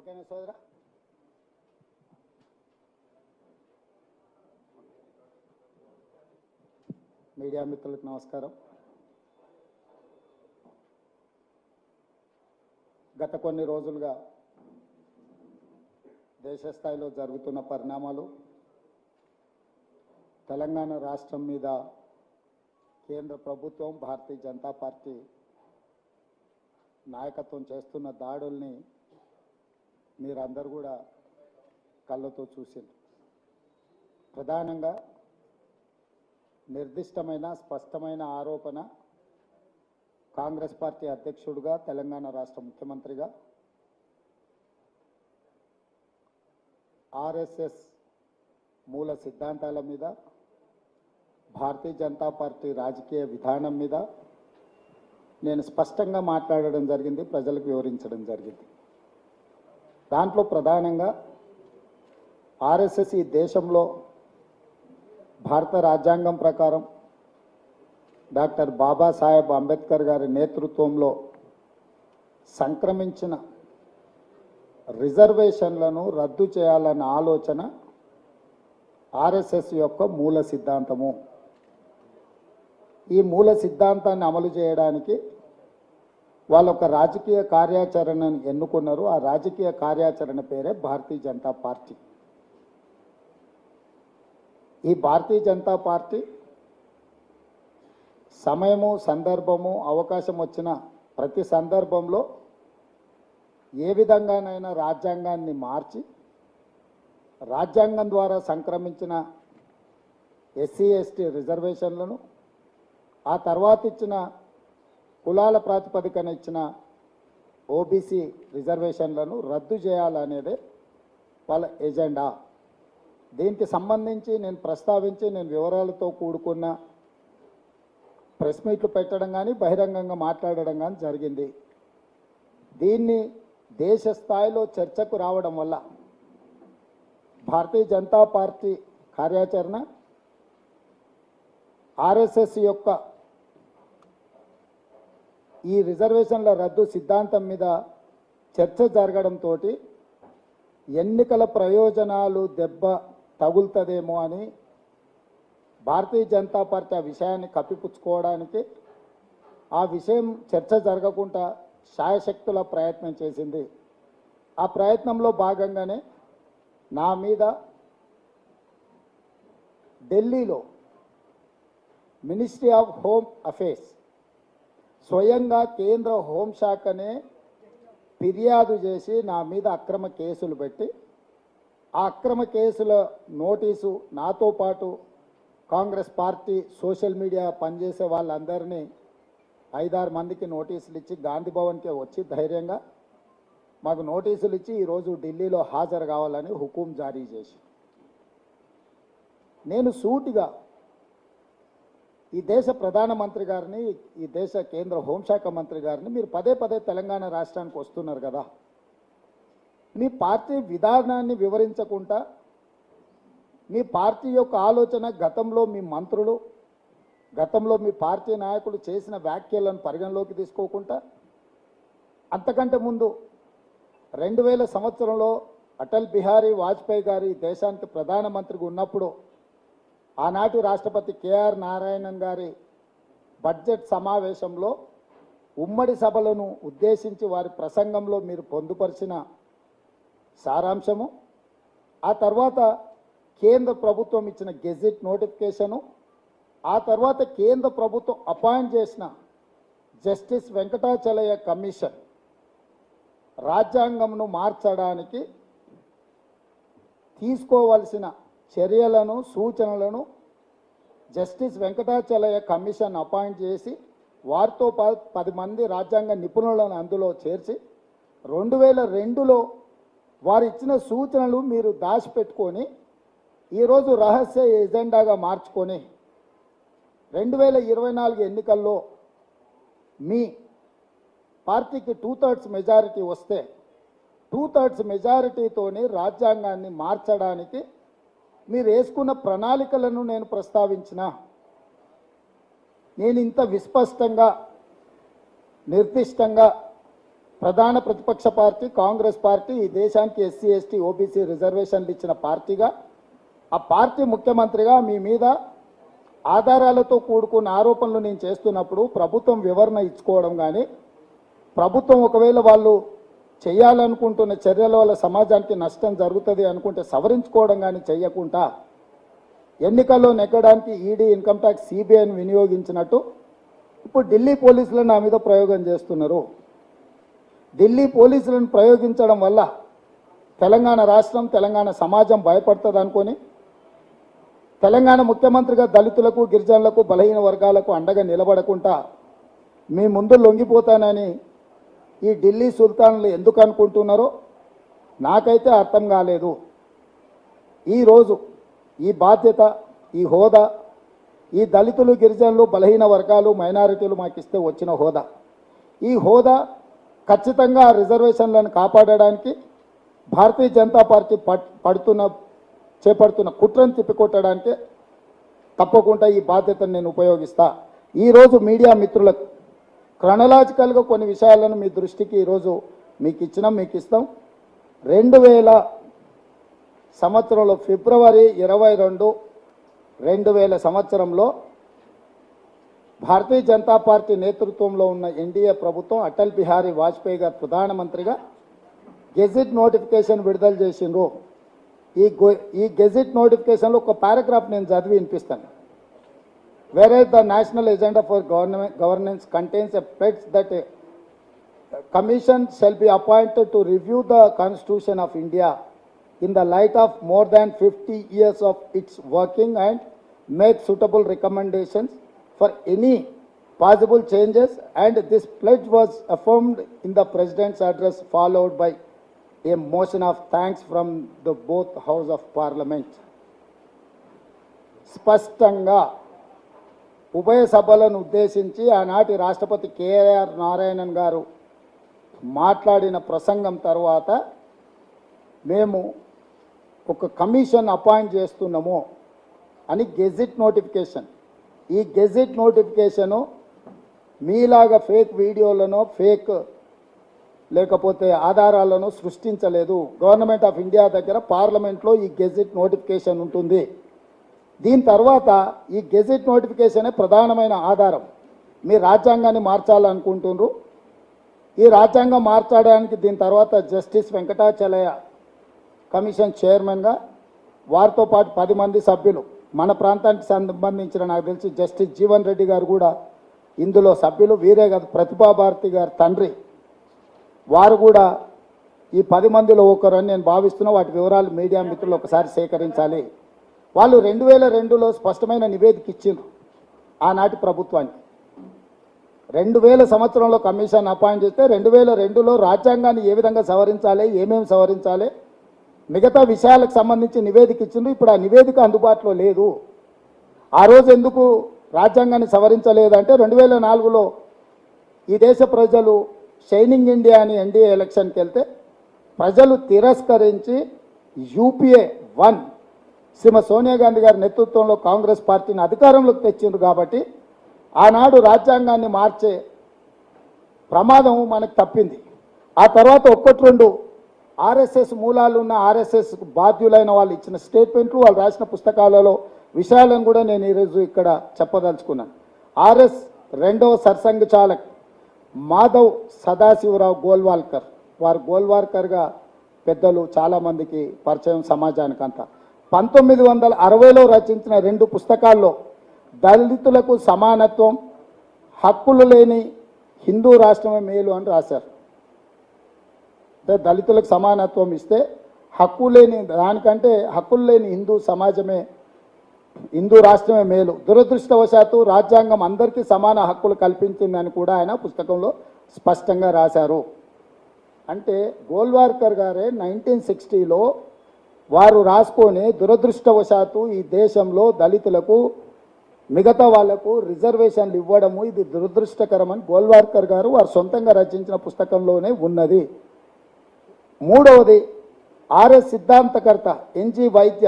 ఓకేనా సోదరా? మీడియా మిత్రులకు నమస్కారం. గత కొన్ని రోజులుగా దేశ స్థాయిలో జరుగుతున్న పరిణామాలు, తెలంగాణ రాష్ట్రం మీద కేంద్ర ప్రభుత్వం, భారతీయ జనతా పార్టీ నాయకత్వం చేస్తున్న దాడుల్ని మీరందరూ కూడా కళ్ళతో చూసిండ్రు. ప్రధానంగా నిర్దిష్టమైన స్పష్టమైన ఆరోపణ, కాంగ్రెస్ పార్టీ అధ్యక్షుడిగా, తెలంగాణ రాష్ట్ర ముఖ్యమంత్రిగా ఆర్ఎస్ఎస్ మూల సిద్ధాంతాల మీద, భారతీయ జనతా పార్టీ రాజకీయ విధానం మీద నేను స్పష్టంగా మాట్లాడడం జరిగింది, ప్రజలకు వివరించడం జరిగింది. దాంట్లో ప్రధానంగా ఆర్ఎస్ఎస్ ఈ దేశంలో భారత రాజ్యాంగం ప్రకారం డాక్టర్ బాబాసాహెబ్ అంబేద్కర్ గారి నేతృత్వంలో సంక్రమించిన రిజర్వేషన్లను రద్దు చేయాలన్న ఆలోచన ఆర్ఎస్ఎస్ యొక్క మూల సిద్ధాంతము. ఈ మూల సిద్ధాంతాన్ని అమలు చేయడానికి వాళ్ళు ఒక రాజకీయ కార్యాచరణను ఎన్నుకున్నారు. ఆ రాజకీయ కార్యాచరణ పేరే భారతీయ జనతా పార్టీ. ఈ భారతీయ జనతా పార్టీ సమయము, సందర్భము, అవకాశం వచ్చిన ప్రతి సందర్భంలో ఏ విధంగానైనా రాజ్యాంగాన్ని మార్చి, రాజ్యాంగం ద్వారా సంక్రమించిన ఎస్సీ ఎస్టీ రిజర్వేషన్లను, ఆ తర్వాత ఇచ్చిన కులాల ప్రాతిపదికన ఇచ్చిన ఓబీసీ రిజర్వేషన్లను రద్దు చేయాలనేదే వాళ్ళ ఎజెండా. దీనికి సంబంధించి నేను వివరాలతో కూడుకున్న ప్రెస్ మీట్లు పెట్టడం కానీ, బహిరంగంగా మాట్లాడడం కానీ జరిగింది. దీన్ని దేశ స్థాయిలో చర్చకు రావడం వల్ల భారతీయ జనతా పార్టీ కార్యాచరణ, ఆర్ఎస్ఎస్ యొక్క ఈ రిజర్వేషన్ల రద్దు సిద్ధాంతం మీద చర్చ జరగడంతో ఎన్నికల ప్రయోజనాలు దెబ్బ తగులుతుందేమో అని భారతీయ జనతా పార్టీ ఆ విషయాన్ని కప్పిపుచ్చుకోవడానికి, ఆ విషయం చర్చ జరగకుండా శాయశక్తుల ప్రయత్నం చేసింది. ఆ ప్రయత్నంలో భాగంగానే నా మీద ఢిల్లీలో మినిస్ట్రీ ఆఫ్ హోమ్ అఫేర్స్ స్వయంగా కేంద్ర హోంశాఖనే ఫిర్యాదు చేసి నా మీద అక్రమ కేసులు పెట్టి, ఆ అక్రమ కేసుల నోటీసు నాతో పాటు కాంగ్రెస్ పార్టీ సోషల్ మీడియా పనిచేసే వాళ్ళందరినీ 5-6 మందికి నోటీసులు ఇచ్చి గాంధీ భవన్కే వచ్చి ధైర్యంగా మాకు నోటీసులు ఇచ్చి ఈరోజు ఢిల్లీలో హాజరు కావాలని హుకుం జారీ చేసి, నేను సూటిగా ఈ దేశ ప్రధానమంత్రి గారిని, ఈ దేశ కేంద్ర హోంశాఖ మంత్రి గారిని, మీరు పదే పదే తెలంగాణ రాష్ట్రానికి వస్తున్నారు కదా, మీ పార్టీ విధానాన్ని వివరించకుండా, మీ పార్టీ యొక్క ఆలోచన, గతంలో మీ మంత్రులు, గతంలో మీ పార్టీ నాయకులు చేసిన వ్యాఖ్యలను పరిగణలోకి తీసుకోకుండా, అంతకంటే ముందు 2000 సంవత్సరంలో అటల్ బిహారీ వాజ్పేయి గారు ఈ దేశానికి ప్రధానమంత్రిగా ఉన్నప్పుడు ఆనాటి రాష్ట్రపతి కేఆర్ నారాయణన్ గారి బడ్జెట్ సమావేశంలో ఉమ్మడి సభలను ఉద్దేశించి వారి ప్రసంగంలో మీరు పొందుపరిచిన సారాంశము, ఆ తర్వాత కేంద్ర ప్రభుత్వం ఇచ్చిన గెజిట్ నోటిఫికేషను, ఆ తర్వాత కేంద్ర ప్రభుత్వం అపాయింట్ చేసిన జస్టిస్ వెంకటాచలయ్య కమిషన్ రాజ్యాంగంను మార్చడానికి తీసుకోవాల్సిన చర్యలను, సూచనలను జస్టిస్ వెంకటాచలయ్య కమిషన్ అపాయింట్ చేసి, వారితో 10 మంది రాజ్యాంగ నిపుణులను అందులో చేర్చి 2002లో వారు ఇచ్చిన సూచనలు మీరు దాచిపెట్టుకొని ఈరోజు రహస్య ఎజెండాగా మార్చుకొని 2024 ఎన్నికల్లో మీ పార్టీకి 2/3 మెజారిటీ వస్తే 2/3 మెజారిటీతోని రాజ్యాంగాన్ని మార్చడానికి మీరు వేసుకున్న ప్రణాళికలను నేను ప్రస్తావించిన, నేను ఇంత విస్పష్టంగా, నిర్దిష్టంగా ప్రధాన ప్రతిపక్ష పార్టీ కాంగ్రెస్ పార్టీ ఈ దేశానికి ఎస్సీ ఎస్టీ ఓబీసీ రిజర్వేషన్లు ఇచ్చిన పార్టీగా ఆ పార్టీ ముఖ్యమంత్రిగా మీ మీద ఆధారాలతో కూడుకున్న ఆరోపణలు నేను చేస్తున్నప్పుడు ప్రభుత్వం వివరణ ఇచ్చుకోవడం కానీ ప్రభుత్వం ఒకవేళ వాళ్ళు చేయాలనుకుంటున్న చర్యల వల్ల సమాజానికి నష్టం జరుగుతుంది అనుకుంటే సవరించుకోవడం కానీ చేయకుండా ఎన్నికల్లో నెగ్గడానికి ఈడీ ఇన్కమ్ ట్యాక్స్ సిబిఐని వినియోగించినట్టు ఇప్పుడు ఢిల్లీ పోలీసులు నా మీద ప్రయోగం చేస్తున్నారు. ఢిల్లీ పోలీసులను ప్రయోగించడం వల్ల తెలంగాణ రాష్ట్రం తెలంగాణ సమాజం భయపడుతుంది అనుకొని తెలంగాణ ముఖ్యమంత్రిగా దళితులకు గిరిజనులకు బలహీన వర్గాలకు అండగా నిలబడకుండా మీ ముందు లొంగిపోతానని ఈ ఢిల్లీ సుల్తాన్లు ఎందుకు అనుకుంటున్నారో నాకైతే అర్థం కాలేదు. ఈరోజు ఈ బాధ్యత ఈ హోదా ఈ దళితులు గిరిజనులు బలహీన వర్గాలు మైనారిటీలు మాకు ఇస్తే వచ్చిన హోదా ఈ హోదా ఖచ్చితంగా రిజర్వేషన్లను కాపాడడానికి భారతీయ జనతా పార్టీ చేపడుతున్న కుట్రను తిప్పికొట్టడానికి తప్పకుండా ఈ బాధ్యతను నేను ఉపయోగిస్తా. ఈరోజు మీడియా మిత్రులకు క్రొనలాజికల్గా కొన్ని విషయాలను మీ దృష్టికి ఈరోజు మీకు ఇస్తాం. 2000 సంవత్సరంలో ఫిబ్రవరి 22, 2000 సంవత్సరంలో భారతీయ జనతా పార్టీ నేతృత్వంలో ఉన్న ఎన్డీఏ ప్రభుత్వం అటల్ బిహారీ వాజ్పేయి గారు ప్రధానమంత్రిగా గెజిట్ నోటిఫికేషన్ విడుదల చేసిండ్రు. ఈ గెజిట్ నోటిఫికేషన్లో ఒక పారాగ్రాఫ్ నేను చదివి వినిపిస్తాను. Whereas the national agenda for governance contains a pledge that a commission shall be appointed to review the Constitution of India in the light of more than 50 years of its working and make suitable recommendations for any possible changes, and this pledge was affirmed in the President's address followed by a motion of thanks from the both House of Parliament. స్పష్టంగా ఉభయ సభలను ఉద్దేశించి ఆనాటి రాష్ట్రపతి KR Narayanan గారు మాట్లాడిన ప్రసంగం తర్వాత మేము ఒక కమిషన్ అపాయింట్ చేస్తున్నాము అని గెజిట్ నోటిఫికేషన్. ఈ గెజిట్ నోటిఫికేషను మీలాగా ఫేక్ వీడియోలను ఫేక్ లేకపోతే ఆధారాలను సృష్టించలేదు. గవర్నమెంట్ ఆఫ్ ఇండియా దగ్గర పార్లమెంట్లో ఈ గెజిట్ నోటిఫికేషన్ ఉంటుంది. దీని తర్వాత ఈ గెజిట్ నోటిఫికేషనే ప్రధానమైన ఆధారం. మీ రాజ్యాంగాన్ని మార్చాలనుకుంటున్నారు. ఈ రాజ్యాంగం మార్చడానికి దీని తర్వాత జస్టిస్ వెంకటాచలయ కమిషన్ చైర్మన్గా వారితో పాటు 10 మంది సభ్యులు మన ప్రాంతానికి సంబంధించిన నాకు తెలిసి జస్టిస్ జీవన్ రెడ్డి గారు కూడా ఇందులో సభ్యులు. వీరే కాదు ప్రతిభా భారతి గారి తండ్రి వారు కూడా ఈ 10 మందిలో ఒకరు అని నేను భావిస్తున్నా. వాటి వివరాలు మీడియా మిత్రులు ఒకసారి సేకరించాలి. వాళ్ళు 2002లో స్పష్టమైన నివేదిక ఇచ్చిండ్రు ఆనాటి ప్రభుత్వానికి. 2000 సంవత్సరంలో కమిషన్ అపాయింట్ చేస్తే 2002లో రాజ్యాంగాన్ని ఏ విధంగా సవరించాలి, ఏమేమి సవరించాలి, మిగతా విషయాలకు సంబంధించి నివేదిక ఇచ్చిండ్రు. ఇప్పుడు ఆ నివేదిక అందుబాటులో లేదు. ఆ రోజు ఎందుకు రాజ్యాంగాన్ని సవరించలేదంటే 2004లో ఈ దేశ ప్రజలు షైనింగ్ ఇండియా అని ఎన్డీఏ ఎలక్షన్కి వెళ్తే ప్రజలు తిరస్కరించి యూపీఏ 1 శ్రీమతి సోనియా గాంధీ గారి నేతృత్వంలో కాంగ్రెస్ పార్టీని అధికారంలోకి తెచ్చిండ్రు. కాబట్టి ఆనాడు రాజ్యాంగాన్ని మార్చే ప్రమాదం మనకు తప్పింది. ఆ తర్వాత 1-2 ఆర్ఎస్ఎస్ మూలాలు ఉన్న ఆర్ఎస్ఎస్ బాధ్యులైన వాళ్ళు ఇచ్చిన స్టేట్మెంట్లు వాళ్ళు రాసిన పుస్తకాలలో విషయాలను కూడా నేను ఈరోజు ఇక్కడ చెప్పదలుచుకున్నాను. ఆర్ఎస్ 2వ సర్సంఘ్ చాలక్ మాధవ్ సదాశివరావు గోల్వాల్కర్, వారు గోల్వాల్కర్గా పెద్దలు చాలామందికి పరిచయం సమాజానికి అంతా. 1960లో రచించిన 2 పుస్తకాల్లో దళితులకు సమానత్వం, హక్కులు లేని హిందూ రాష్ట్రమే మేలు అని రాశారు. అంటే దళితులకు సమానత్వం ఇస్తే హక్కు లేని దానికంటే హక్కులు లేని హిందూ సమాజమే హిందూ రాష్ట్రమే మేలు. దురదృష్టవశాత్తు రాజ్యాంగం అందరికీ సమాన హక్కులు కల్పించిందని కూడా ఆయన పుస్తకంలో స్పష్టంగా రాశారు. అంటే గోల్వాల్కర్ గారే 1960లో వారు రాసుకొని దురదృష్టవశాత్తు ఈ దేశంలో దళితులకు మిగతా వాళ్లకు రిజర్వేషన్లు ఇవ్వడము ఇది దురదృష్టకరమని గోల్వాల్కర్ గారు వారు సొంతంగా రచించిన పుస్తకంలోనే ఉన్నది. మూడవది ఆర్ఎస్ సిద్ధాంతకర్త ఎన్జి వైద్య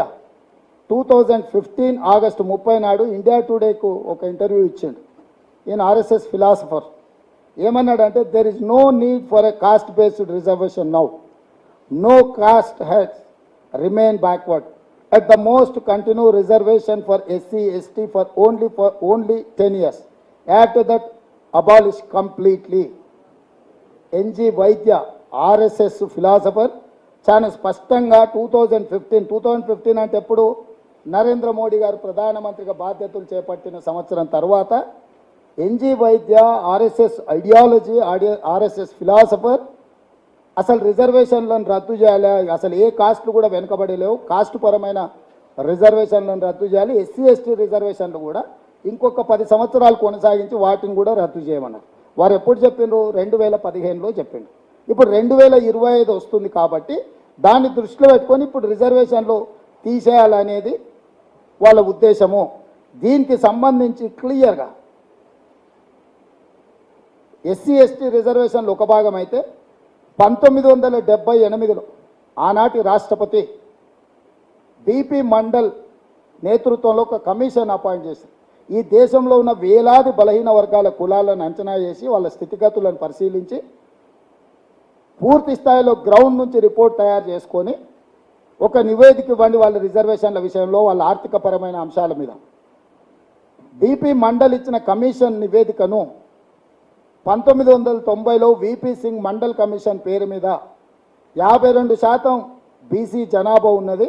2015 ఆగస్టు 30 నాడు ఇండియా టుడేకు ఒక ఇంటర్వ్యూ ఇచ్చిండు. ఈయన ఆర్ఎస్ఎస్ ఫిలాసఫర్. ఏమన్నాడంటే there is no need for a caste based reservation now. No caste has remained backward. At the most continue reservation for SC, ST for only 10 years. After that abolish completely. NG Vaidya, RSS philosopher చాలా స్పష్టంగా 2015 అంటే ఎప్పుడు నరేంద్ర మోడీ గారు ప్రధానమంత్రిగా బాధ్యతలు చేపట్టిన సంవత్సరం తర్వాత ఎన్జీ వైద్య ఆర్ఎస్ఎస్ ఐడియాలజీ ఆర్ఎస్ఎస్ ఫిలాసఫర్ అసలు రిజర్వేషన్లను రద్దు చేయాలి, అసలు ఏ కాస్ట్లు కూడా వెనుకబడలేవు, కాస్ట్ పరమైన రిజర్వేషన్లను రద్దు చేయాలి, ఎస్సీ ఎస్టీ రిజర్వేషన్లు కూడా ఇంకొక 10 సంవత్సరాలు కొనసాగించి వాటిని కూడా రద్దు చేయమన్నారు. వారు ఎప్పుడు చెప్పిండ్రు? 2015లో చెప్పిండ్రు. ఇప్పుడు 2025 వస్తుంది కాబట్టి దాన్ని దృష్టిలో పెట్టుకొని ఇప్పుడు రిజర్వేషన్లు తీసేయాలనేది వాళ్ళ ఉద్దేశము. దీనికి సంబంధించి క్లియర్గా ఎస్సీ ఎస్టీ రిజర్వేషన్లు ఒక భాగం అయితే 1978లో ఆనాటి రాష్ట్రపతి బిపి మండల్ నేతృత్వంలో ఒక కమిషన్ అపాయింట్ చేశారు. ఈ దేశంలో ఉన్న వేలాది బలహీన వర్గాల కులాలను అంచనా చేసి వాళ్ళ స్థితిగతులను పరిశీలించి పూర్తి స్థాయిలో గ్రౌండ్ నుంచి రిపోర్ట్ తయారు చేసుకొని ఒక నివేదిక ఇవ్వండి వాళ్ళ రిజర్వేషన్ల విషయంలో, వాళ్ళ ఆర్థికపరమైన అంశాల మీద. బిపి మండల్ ఇచ్చిన కమిషన్ నివేదికను 1990లో విపి సింగ్ మండల్ కమిషన్ పేరు మీద 52% బీసీ జనాభా ఉన్నది,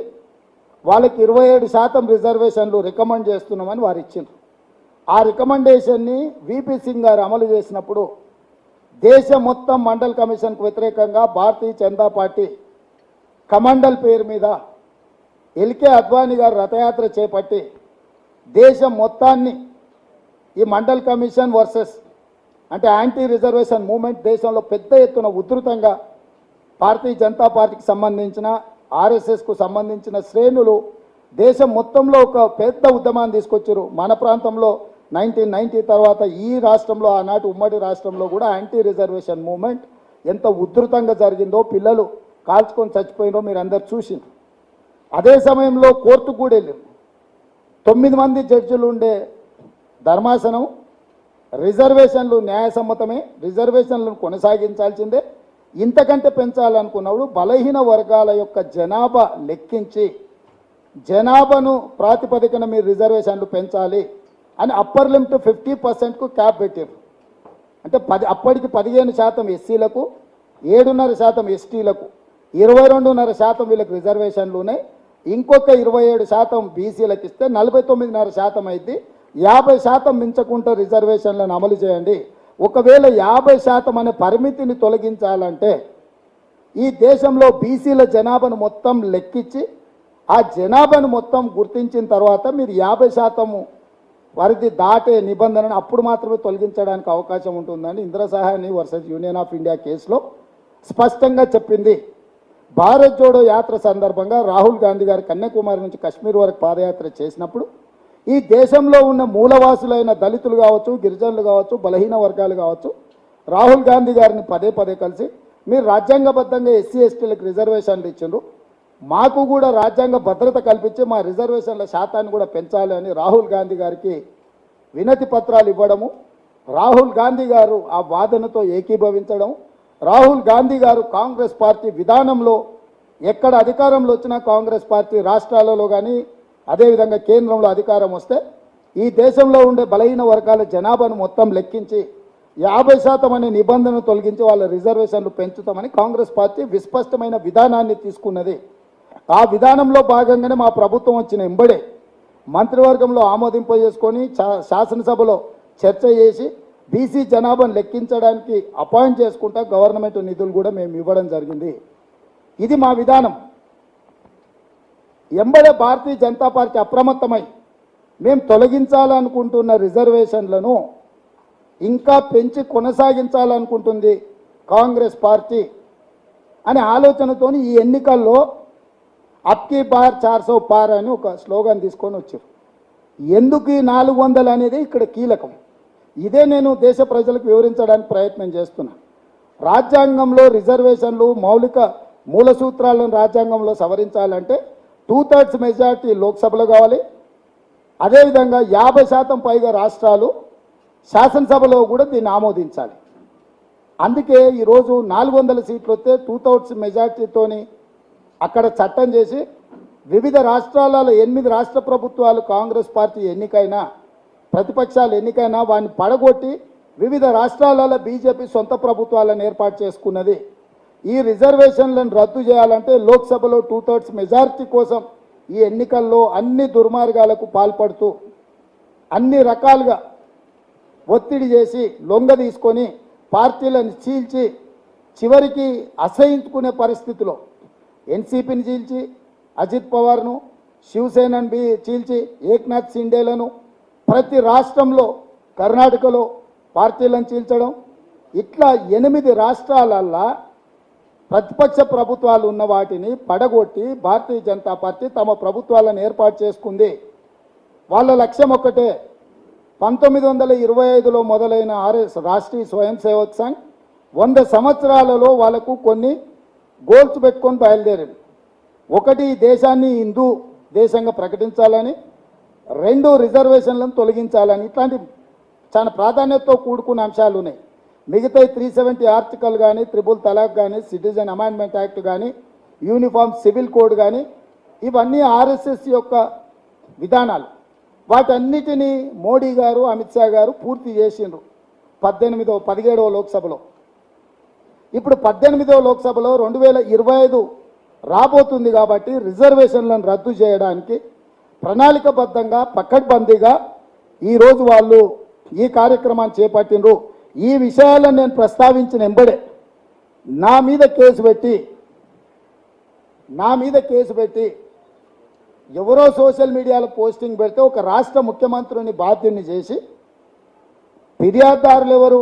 వాళ్ళకి 27% రిజర్వేషన్లు రికమెండ్ చేస్తున్నామని వారు ఇచ్చిండ్రు. ఆ రికమెండేషన్ని విపి సింగ్ గారు అమలు చేసినప్పుడు దేశం మొత్తం మండల్ కమిషన్కు వ్యతిరేకంగా భారతీయ జనతా పార్టీ కమండల్ పేరు మీద ఎల్కే అద్వానీ గారు రథయాత్ర చేపట్టి దేశం మొత్తాన్ని ఈ మండల్ కమిషన్ వర్సెస్ అంటే యాంటీ రిజర్వేషన్ మూవ్మెంట్ దేశంలో పెద్ద ఎత్తున ఉధృతంగా భారతీయ జనతా పార్టీకి సంబంధించిన ఆర్ఎస్ఎస్కు సంబంధించిన శ్రేణులు దేశం మొత్తంలో ఒక పెద్ద ఉద్యమాన్ని తీసుకొచ్చారు. మన ప్రాంతంలో 1990 తర్వాత ఈ రాష్ట్రంలో ఆనాటి ఉమ్మడి రాష్ట్రంలో కూడా యాంటీ రిజర్వేషన్ మూవ్మెంట్ ఎంత ఉధృతంగా జరిగిందో, పిల్లలు కాల్చుకొని చచ్చిపోయిందో మీరు అందరు చూసిండ్రు. అదే సమయంలో కోర్టుకు కూడా వెళ్ళింది. 9 మంది జడ్జిలు ఉండే ధర్మాసనం రిజర్వేషన్లు న్యాయసమ్మతమే, రిజర్వేషన్లను కొనసాగించాల్సిందే, ఇంతకంటే పెంచాలనుకున్నప్పుడు బలహీన వర్గాల యొక్క జనాభా లెక్కించి జనాభాను ప్రాతిపదికన మీరు రిజర్వేషన్లు పెంచాలి అని అప్పర్ లిమిట్ 50%కు క్యాప్ పెట్టారు. అంటే అప్పటికి 15% ఎస్సీలకు, 7.5% ఎస్టీలకు, 22.5% వీళ్ళకి రిజర్వేషన్లు ఉన్నాయి. ఇంకొక 27% బీసీలకు ఇస్తే 49.5% అయింది. 50% మించకుండా రిజర్వేషన్లను అమలు చేయండి. ఒకవేళ 50% అనే పరిమితిని తొలగించాలంటే ఈ దేశంలో బీసీల జనాభాను మొత్తం లెక్కించి ఆ జనాభాను మొత్తం గుర్తించిన తర్వాత మీరు 50% పరిధి దాటే నిబంధనను అప్పుడు మాత్రమే తొలగించడానికి అవకాశం ఉంటుందని Indira Sawhney versus union of India కేసులో స్పష్టంగా చెప్పింది. భారత్ జోడో యాత్ర సందర్భంగా రాహుల్ గాంధీ గారు కన్యాకుమారి నుంచి కశ్మీర్ వరకు పాదయాత్ర చేసినప్పుడు ఈ దేశంలో ఉన్న మూలవాసులైన దళితులు కావచ్చు, గిరిజనులు కావచ్చు, బలహీన వర్గాలు కావచ్చు, రాహుల్ గాంధీ గారిని పదే కలిసి మీరు రాజ్యాంగబద్ధంగా ఎస్సీ ఎస్టీలకు రిజర్వేషన్లు ఇచ్చిండ్రు, మాకు కూడా రాజ్యాంగ భద్రత కల్పించి మా రిజర్వేషన్ల శాతాన్ని కూడా పెంచాలి అని రాహుల్ గాంధీ గారికి వినతి పత్రాలు ఇవ్వడము, రాహుల్ గాంధీ గారు ఆ వాదనతో ఏకీభవించడం, రాహుల్ గాంధీ గారు కాంగ్రెస్ పార్టీ విధానంలో ఎక్కడ అధికారంలో వచ్చినా కాంగ్రెస్ పార్టీ రాష్ట్రాలలో కానీ అదేవిధంగా కేంద్రంలో అధికారం వస్తే ఈ దేశంలో ఉండే బలహీన వర్గాల జనాభాను మొత్తం లెక్కించి 50% అనే నిబంధనను తొలగించి వాళ్ళ రిజర్వేషన్లు పెంచుతామని కాంగ్రెస్ పార్టీ విస్పష్టమైన విధానాన్ని తీసుకున్నది. ఆ విధానంలో భాగంగానే మా ప్రభుత్వం వచ్చిన ఎంబడే మంత్రివర్గంలో ఆమోదింపజేసుకొని శాసనసభలో చర్చ చేసి బీసీ జనాభాను లెక్కించడానికి అపాయింట్ చేసుకుంటా గవర్నమెంట్ నిధులు కూడా మేము ఇవ్వడం జరిగింది. ఇది మా విధానం. ఎంబడే భారతీయ జనతా పార్టీ అప్రమత్తమై మేము తొలగించాలనుకుంటున్న రిజర్వేషన్లను ఇంకా పెంచి కొనసాగించాలనుకుంటుంది కాంగ్రెస్ పార్టీ అనే ఆలోచనతో ఈ ఎన్నికల్లో అప్కీ బార్ 400 పార్ అని ఒక స్లోగన్ తీసుకొని వచ్చారు. ఎందుకు ఈ 400 అనేది ఇక్కడ కీలకం. ఇదే నేను దేశ ప్రజలకు వివరించడానికి ప్రయత్నం చేస్తున్నా. రాజ్యాంగంలో రిజర్వేషన్లు మౌలిక మూల సూత్రాలను రాజ్యాంగంలో సవరించాలంటే 2/3 మెజార్టీ లోక్సభలో కావాలి. అదేవిధంగా 50% పైగా రాష్ట్రాలు శాసనసభలో కూడా దీన్ని ఆమోదించాలి. అందుకే ఈరోజు 400 సీట్లు వస్తే 2/3 మెజార్టీతోని అక్కడ చట్టం చేసి వివిధ రాష్ట్రాలలో 8 రాష్ట్ర ప్రభుత్వాలు కాంగ్రెస్ పార్టీ ఎన్నికైనా ప్రతిపక్షాలు ఎన్నికైనా వాడిని పడగొట్టి వివిధ రాష్ట్రాలలో బీజేపీ సొంత ప్రభుత్వాలను ఏర్పాటు చేసుకున్నది. ఈ రిజర్వేషన్లను రద్దు చేయాలంటే లోక్సభలో 2/3 మెజారిటీ కోసం ఈ ఎన్నికల్లో అన్ని దుర్మార్గాలకు పాల్పడుతూ అన్ని రకాలుగా ఒత్తిడి చేసి లొంగ తీసుకొని పార్టీలను చీల్చి చివరికి అసహించుకునే పరిస్థితిలో ఎన్సీపీని చీల్చి అజిత్ పవార్ను శివసేనను చీల్చి ఏక్నాథ్ షిండేలను ప్రతి రాష్ట్రంలో కర్ణాటకలో పార్టీలను చీల్చడం ఇట్లా 8 రాష్ట్రాలల్లో ప్రతిపక్ష ప్రభుత్వాలు ఉన్న వాటిని పడగొట్టి భారతీయ జనతా పార్టీ తమ ప్రభుత్వాలను ఏర్పాటు చేసుకుంది. వాళ్ళ లక్ష్యం ఒక్కటే, 1925లో మొదలైన రాష్ట్రీయ స్వయం సేవక్ సంఘ్ 100 సంవత్సరాలలో వాళ్ళకు కొన్ని గోల్స్ పెట్టుకొని బయలుదేరింది. ఒకటి, దేశాన్ని హిందూ దేశంగా ప్రకటించాలని, 2 రిజర్వేషన్లను తొలగించాలని. ఇట్లాంటి చాలా ప్రాధాన్యతతో కూడుకున్న అంశాలు ఉన్నాయి. మిగతా 370 ఆర్టికల్ కానీ, ట్రిపుల్ తలాక్ కానీ, సిటిజన్ అమెండ్మెంట్ యాక్ట్ కానీ, యూనిఫామ్ సివిల్ కోడ్ కానీ, ఇవన్నీ ఆర్ఎస్ఎస్ యొక్క విధానాలు. వాటన్నిటినీ మోడీ గారు అమిత్ షా గారు పూర్తి చేసిండ్రు 17వ లోక్సభలో. ఇప్పుడు 18వ లోక్సభలో 2025 రాబోతుంది కాబట్టి రిజర్వేషన్లను రద్దు చేయడానికి ప్రణాళికబద్ధంగా పకడ్బందీగా ఈరోజు వాళ్ళు ఈ కార్యక్రమాన్ని చేపట్టిండ్రు. ఈ విషయాలను నేను ప్రస్తావించిన ఎంబడే నా మీద కేసు పెట్టి ఎవరో సోషల్ మీడియాలో పోస్టింగ్ పెడితే ఒక రాష్ట్ర ముఖ్యమంత్రిని బాధ్యుని చేసి ఫిర్యాదుదారులు ఎవరు?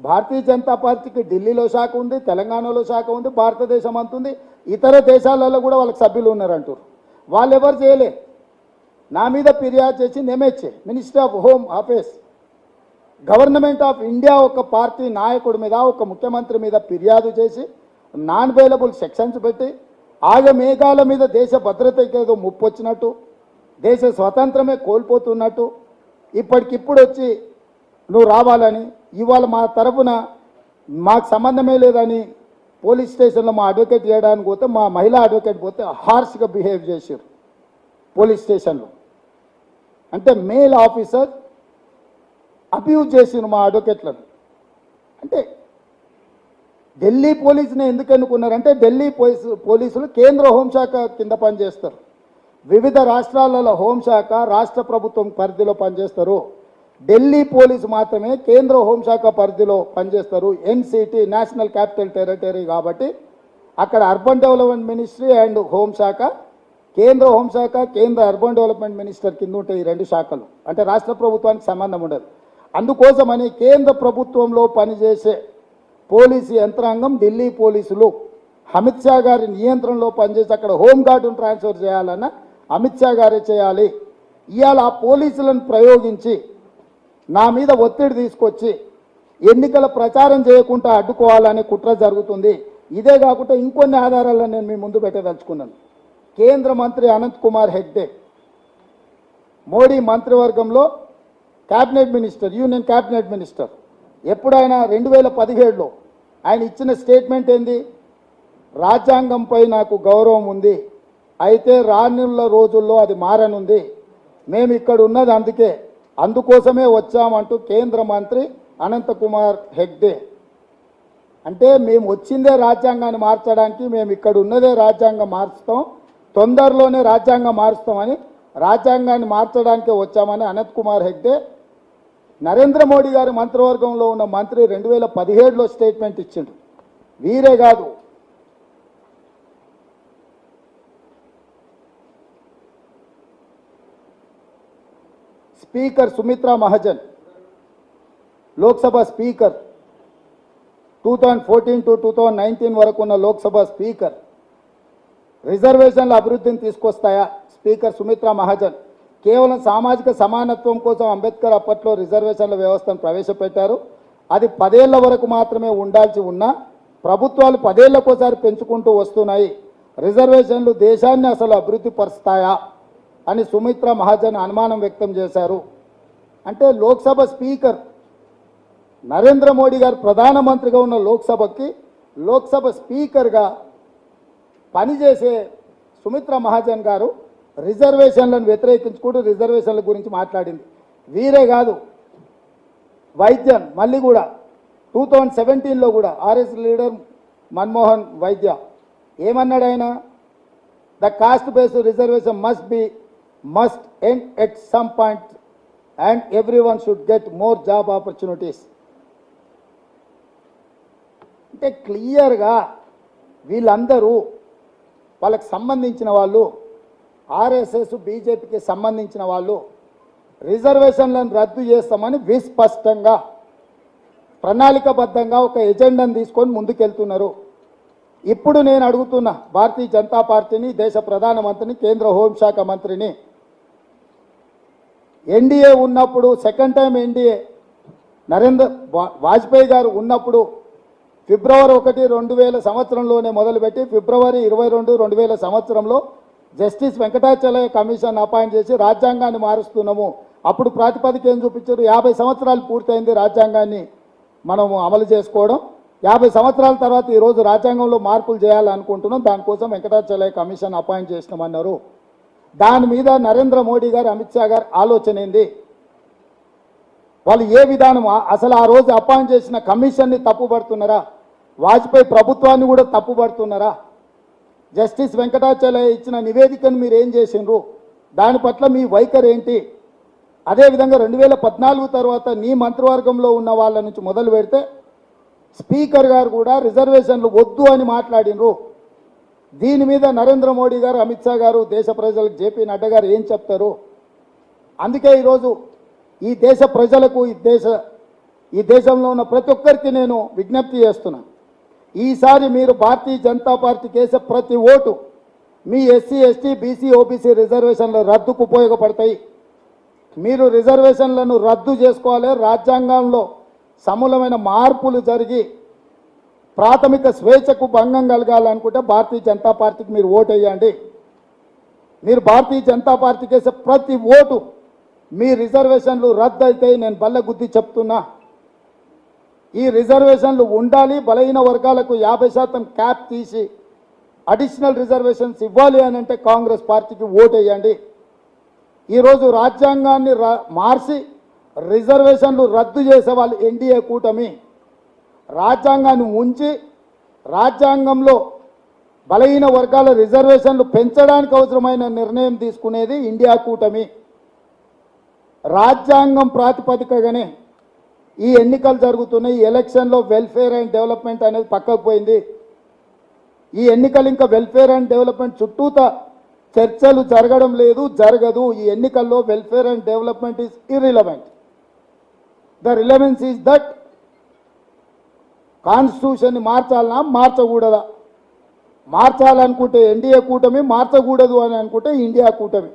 భారతీయ జనతా పార్టీకి ఢిల్లీలో శాఖ ఉంది, తెలంగాణలో శాఖ ఉంది, భారతదేశం అంతుంది, ఇతర దేశాలలో కూడా వాళ్ళకి సభ్యులు ఉన్నారంటారు. వాళ్ళు ఎవరు చేయలే. నా మీద ఫిర్యాదు చేసి MHA minister of home affairs government of India ఒక పార్టీ నాయకుడి మీద ఒక ముఖ్యమంత్రి మీద ఫిర్యాదు చేసి నాన్ అవైలబుల్ సెక్షన్స్ పెట్టి ఆగమేఘాల మీద దేశ భద్రతకి ఏదో ముప్పు వచ్చినట్టు, దేశ స్వతంత్రమే కోల్పోతున్నట్టు ఇప్పటికిప్పుడు వచ్చి నువ్వు రావాలని, ఇవాళ మా తరఫున మాకు సంబంధమే లేదని పోలీస్ స్టేషన్లో మా అడ్వకేట్ చేయడానికి పోతే, మా మహిళా అడ్వకేట్ పోతే హార్ష్గా బిహేవ్ చేశారు పోలీస్ స్టేషన్లో. అంటే మేల్ ఆఫీసర్ అబ్యూజ్ చేసిన మా అడ్వకేట్లను. అంటే ఢిల్లీ పోలీసుని ఎందుకు ఎన్నుకున్నారంటే, ఢిల్లీ పోలీసులు కేంద్ర హోంశాఖ కింద పనిచేస్తారు. వివిధ రాష్ట్రాలలో హోంశాఖ రాష్ట్ర ప్రభుత్వం పరిధిలో పనిచేస్తారు. ఢిల్లీ పోలీసు మాత్రమే కేంద్ర హోంశాఖ పరిధిలో పనిచేస్తారు. ఎన్సిటి నేషనల్ క్యాపిటల్ టెరిటరీ కాబట్టి అక్కడ అర్బన్ డెవలప్మెంట్ మినిస్ట్రీ అండ్ హోంశాఖ, కేంద్ర హోంశాఖ కేంద్ర అర్బన్ డెవలప్మెంట్ మినిస్టర్ కింద ఉంటాయి ఈ 2 శాఖలు. అంటే రాష్ట్ర ప్రభుత్వానికి సంబంధం ఉండదు. అందుకోసమని కేంద్ర ప్రభుత్వంలో పనిచేసే పోలీసు యంత్రాంగం ఢిల్లీ పోలీసులు అమిత్ షా గారి నియంత్రణలో పనిచేసి అక్కడ హోంగార్డును ట్రాన్స్ఫర్ చేయాలన్న అమిత్ షా గారే చేయాలి. ఇవాళ ఆ పోలీసులను ప్రయోగించి నా మీద ఒత్తిడి తీసుకొచ్చి ఎన్నికల ప్రచారం చేయకుండా అడ్డుకోవాలనే కుట్ర జరుగుతుంది. ఇదే కాకుండా ఇంకొన్ని ఆధారాలను నేను మీ ముందు పెట్టదలుచుకున్నాను. కేంద్ర మంత్రి అనంత్ కుమార్ హెగ్డే మోడీ మంత్రివర్గంలో cabinet minister, union cabinet minister. ఎప్పుడైనా 2017లో ఆయన ఇచ్చిన స్టేట్మెంట్ ఏంది? రాజ్యాంగంపై నాకు గౌరవం ఉంది, అయితే రానున్న రోజుల్లో అది మారనుంది, మేము ఇక్కడ ఉన్నది అందుకోసమే వచ్చామంటూ కేంద్ర మంత్రి అనంత్ కుమార్ హెగ్డే. అంటే మేము వచ్చిందే రాజ్యాంగాన్ని మార్చడానికి, మేము ఇక్కడ ఉన్నదే రాజ్యాంగం మార్చుతాం, తొందరలోనే రాజ్యాంగం మారుస్తామని, రాజ్యాంగాన్ని మార్చడానికే వచ్చామని అనంత్ కుమార్ హెగ్డే నరేంద్ర మోడీ గారి మంత్రివర్గంలో ఉన్న మంత్రి 2017లో స్టేట్మెంట్ ఇచ్చిండు. వీరే కాదు, speaker Sumitra Mahajan, Lok Sabha speaker 2014 to 2019 వరకు ఉన్న లోక్సభ స్పీకర్, రిజర్వేషన్ల అభివృద్ధిని తీసుకొస్తాయా? స్పీకర్ సుమిత్రా మహాజన్ కేవలం సామాజిక సమానత్వం కోసం అంబేద్కర్ అప్పట్లో రిజర్వేషన్ల వ్యవస్థను ప్రవేశపెట్టారు. అది 10 ఏళ్ల వరకు మాత్రమే ఉండాల్సి ఉన్నా ప్రభుత్వాలు 10 ఏళ్లకోసారి పెంచుకుంటూ వస్తున్నాయి. రిజర్వేషన్లు దేశాన్ని అసలు అభివృద్ధి పరుస్తాయా అని సుమిత్రా మహాజన్ అనుమానం వ్యక్తం చేశారు. అంటే లోక్సభ స్పీకర్ నరేంద్ర మోడీ గారు ప్రధానమంత్రిగా ఉన్న లోక్సభ స్పీకర్గా పనిచేసే సుమిత్రా మహాజన్ గారు రిజర్వేషన్లను వ్యతిరేకించుకుంటూ రిజర్వేషన్ల గురించి మాట్లాడింది. వీరే కాదు, వైద్యన్ మళ్ళీ కూడా 2017లో కూడా ఆర్ఎస్ లీడర్ మన్మోహన్ వైద్య ఏమన్నాడు ఆయన? The cost based reservation must end at some point and every one should get more job opportunities. అంటే క్లియర్గా వీళ్ళందరూ వాళ్ళకి సంబంధించిన వాళ్ళు, ఆర్ఎస్ఎస్ బీజేపీకి సంబంధించిన వాళ్ళు రిజర్వేషన్లను రద్దు చేస్తామని విస్పష్టంగా ప్రణాళికబద్ధంగా ఒక ఎజెండాను తీసుకొని ముందుకెళ్తున్నారు. ఇప్పుడు నేను అడుగుతున్నా భారతీయ జనతా పార్టీని, దేశ ప్రధానమంత్రిని, కేంద్ర హోంశాఖ మంత్రిని, ఎన్డీఏ ఉన్నప్పుడు సెకండ్ టైం ఎన్డీఏ వాజ్పేయి గారు ఉన్నప్పుడు ఫిబ్రవరి 1, 2000 సంవత్సరంలోనే మొదలుపెట్టి ఫిబ్రవరి 22, 2000 సంవత్సరంలో జస్టిస్ వెంకటాచలయ కమిషన్ అపాయింట్ చేసి రాజ్యాంగాన్ని మారుస్తున్నాము. అప్పుడు ప్రాతిపదిక ఏం చూపించారు? 50 సంవత్సరాలు పూర్తయింది రాజ్యాంగాన్ని మనము అమలు చేసుకోవడం. 50 సంవత్సరాల తర్వాత ఈరోజు రాజ్యాంగంలో మార్పులు చేయాలనుకుంటున్నాం, దానికోసం వెంకటాచలయ కమిషన్ అపాయింట్ చేసినామన్నారు. దాని మీద నరేంద్ర మోడీ గారు, అమిత్ షా గారు ఆలోచన ఏంది? వాళ్ళు ఏ విధానం? అసలు ఆ రోజు అపాయింట్ చేసిన కమిషన్ని తప్పుపడుతున్నారా? వాజ్పేయి ప్రభుత్వాన్ని కూడా తప్పుపడుతున్నారా? జస్టిస్ వెంకటాచలయ ఇచ్చిన నివేదికను మీరు ఏం చేసిండ్రు? దాని పట్ల మీ వైఖరి ఏంటి? అదేవిధంగా 2014 తర్వాత నీ మంత్రివర్గంలో ఉన్న వాళ్ళ నుంచి మొదలు పెడితే స్పీకర్ గారు కూడా రిజర్వేషన్లు వద్దు అని మాట్లాడినరు. దీని మీద నరేంద్ర మోడీ గారు, అమిత్ షా గారు, దేశ ప్రజలకు జేపీ నడ్డా గారు ఏం చెప్తారు? అందుకే ఈరోజు ఈ దేశ ప్రజలకు, ఈ దేశంలో ఉన్న ప్రతి ఒక్కరికి నేను విజ్ఞప్తి చేస్తున్నా. ఈసారి మీరు భారతీయ జనతా పార్టీకి వేసే ప్రతి ఓటు మీ ఎస్సీ, ఎస్టీ, బీసీ, ఓబీసీ రిజర్వేషన్ల రద్దుకు ఉపయోగపడతాయి. మీరు రిజర్వేషన్లను రద్దు చేసుకోవాలి. రాజ్యాంగంలో సమూలమైన మార్పులు జరిగి ప్రాథమిక స్వేచ్ఛకు భంగం కలగాలనుకుంటే భారతీయ జనతా పార్టీకి మీరు ఓటు వేయండి. మీరు భారతీయ జనతా పార్టీకి వేసే ప్రతి ఓటు మీ రిజర్వేషన్లు రద్దు అయితే నేను బల్ల గుద్ది చెప్తున్నా. ఈ రిజర్వేషన్లు ఉండాలి. బలహీన వర్గాలకు 50% క్యాప్ తీసి అడిషనల్ రిజర్వేషన్స్ ఇవ్వాలి అని అంటే కాంగ్రెస్ పార్టీకి ఓటు వేయండి. ఈరోజు రాజ్యాంగాన్ని మార్చి రిజర్వేషన్లు రద్దు చేసే వాళ్ళు ఎన్డీఏ కూటమి. రాజ్యాంగాన్ని ఉంచి రాజ్యాంగంలో బలహీన వర్గాల రిజర్వేషన్లు పెంచడానికి అవసరమైన నిర్ణయం తీసుకునేది ఇండియా కూటమి. రాజ్యాంగం ప్రాతిపదికగానే ఈ ఎన్నికలు జరుగుతున్నాయి. ఈ ఎలక్షన్లో వెల్ఫేర్ అండ్ డెవలప్మెంట్ అనేది పక్కకు పోయింది. ఈ ఎన్నికలు ఇంకా వెల్ఫేర్ అండ్ డెవలప్మెంట్ చుట్టూత చర్చలు జరగడం లేదు, జరగదు. ఈ ఎన్నికల్లో welfare and development is irrelevant. The relevance is that కాన్స్టిట్యూషన్ని మార్చాలన్నా మార్చకూడదా? మార్చాలనుకుంటే ఎన్డీఏ కూటమి, మార్చకూడదు అని అనుకుంటే ఇండియా కూటమి.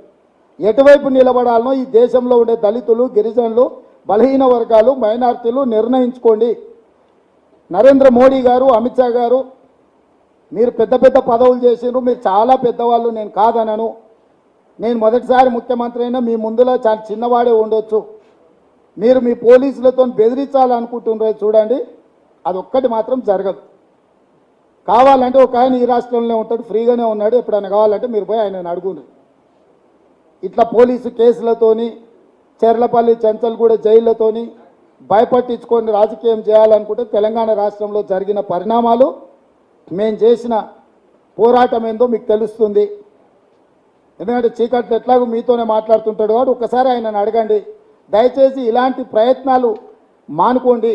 ఎటువైపు నిలబడాలనో ఈ దేశంలో ఉండే దళితులు, గిరిజనులు, బలహీన వర్గాలు, మైనారిటీలు నిర్ణయించుకోండి. నరేంద్ర మోడీ గారు, అమిత్ షా గారు, మీరు పెద్ద పెద్ద పదవులు చేసిండ్రు, మీరు చాలా పెద్దవాళ్ళు, నేను కాదనను. నేను మొదటిసారి ముఖ్యమంత్రి అయినా మీ ముందులో చాలా చిన్నవాడే ఉండొచ్చు. మీరు మీ పోలీసులతో బెదిరించాలనుకుంటున్నారు చూడండి, అదొక్కటి మాత్రం జరగదు. కావాలంటే ఒక ఆయన ఈ రాష్ట్రంలో ఉంటాడు, ఫ్రీగానే ఉన్నాడు, ఎప్పుడైనా కావాలంటే మీరు పోయి ఆయన అడుగుండ్రు. ఇట్లా పోలీసు కేసులతోని, చెర్లపల్లి, చెంచల్గూడ జైళ్లతోని భయపట్టించుకొని రాజకీయం చేయాలనుకుంటే తెలంగాణ రాష్ట్రంలో జరిగిన పరిణామాలు, మేము చేసిన పోరాటం ఏందో మీకు తెలుస్తుంది. ఎందుకంటే చీకట్లు ఎట్లాగో మీతోనే మాట్లాడుతుంటాడు వాడు, ఒకసారి ఆయనను అడగండి. దయచేసి ఇలాంటి ప్రయత్నాలు మానుకోండి.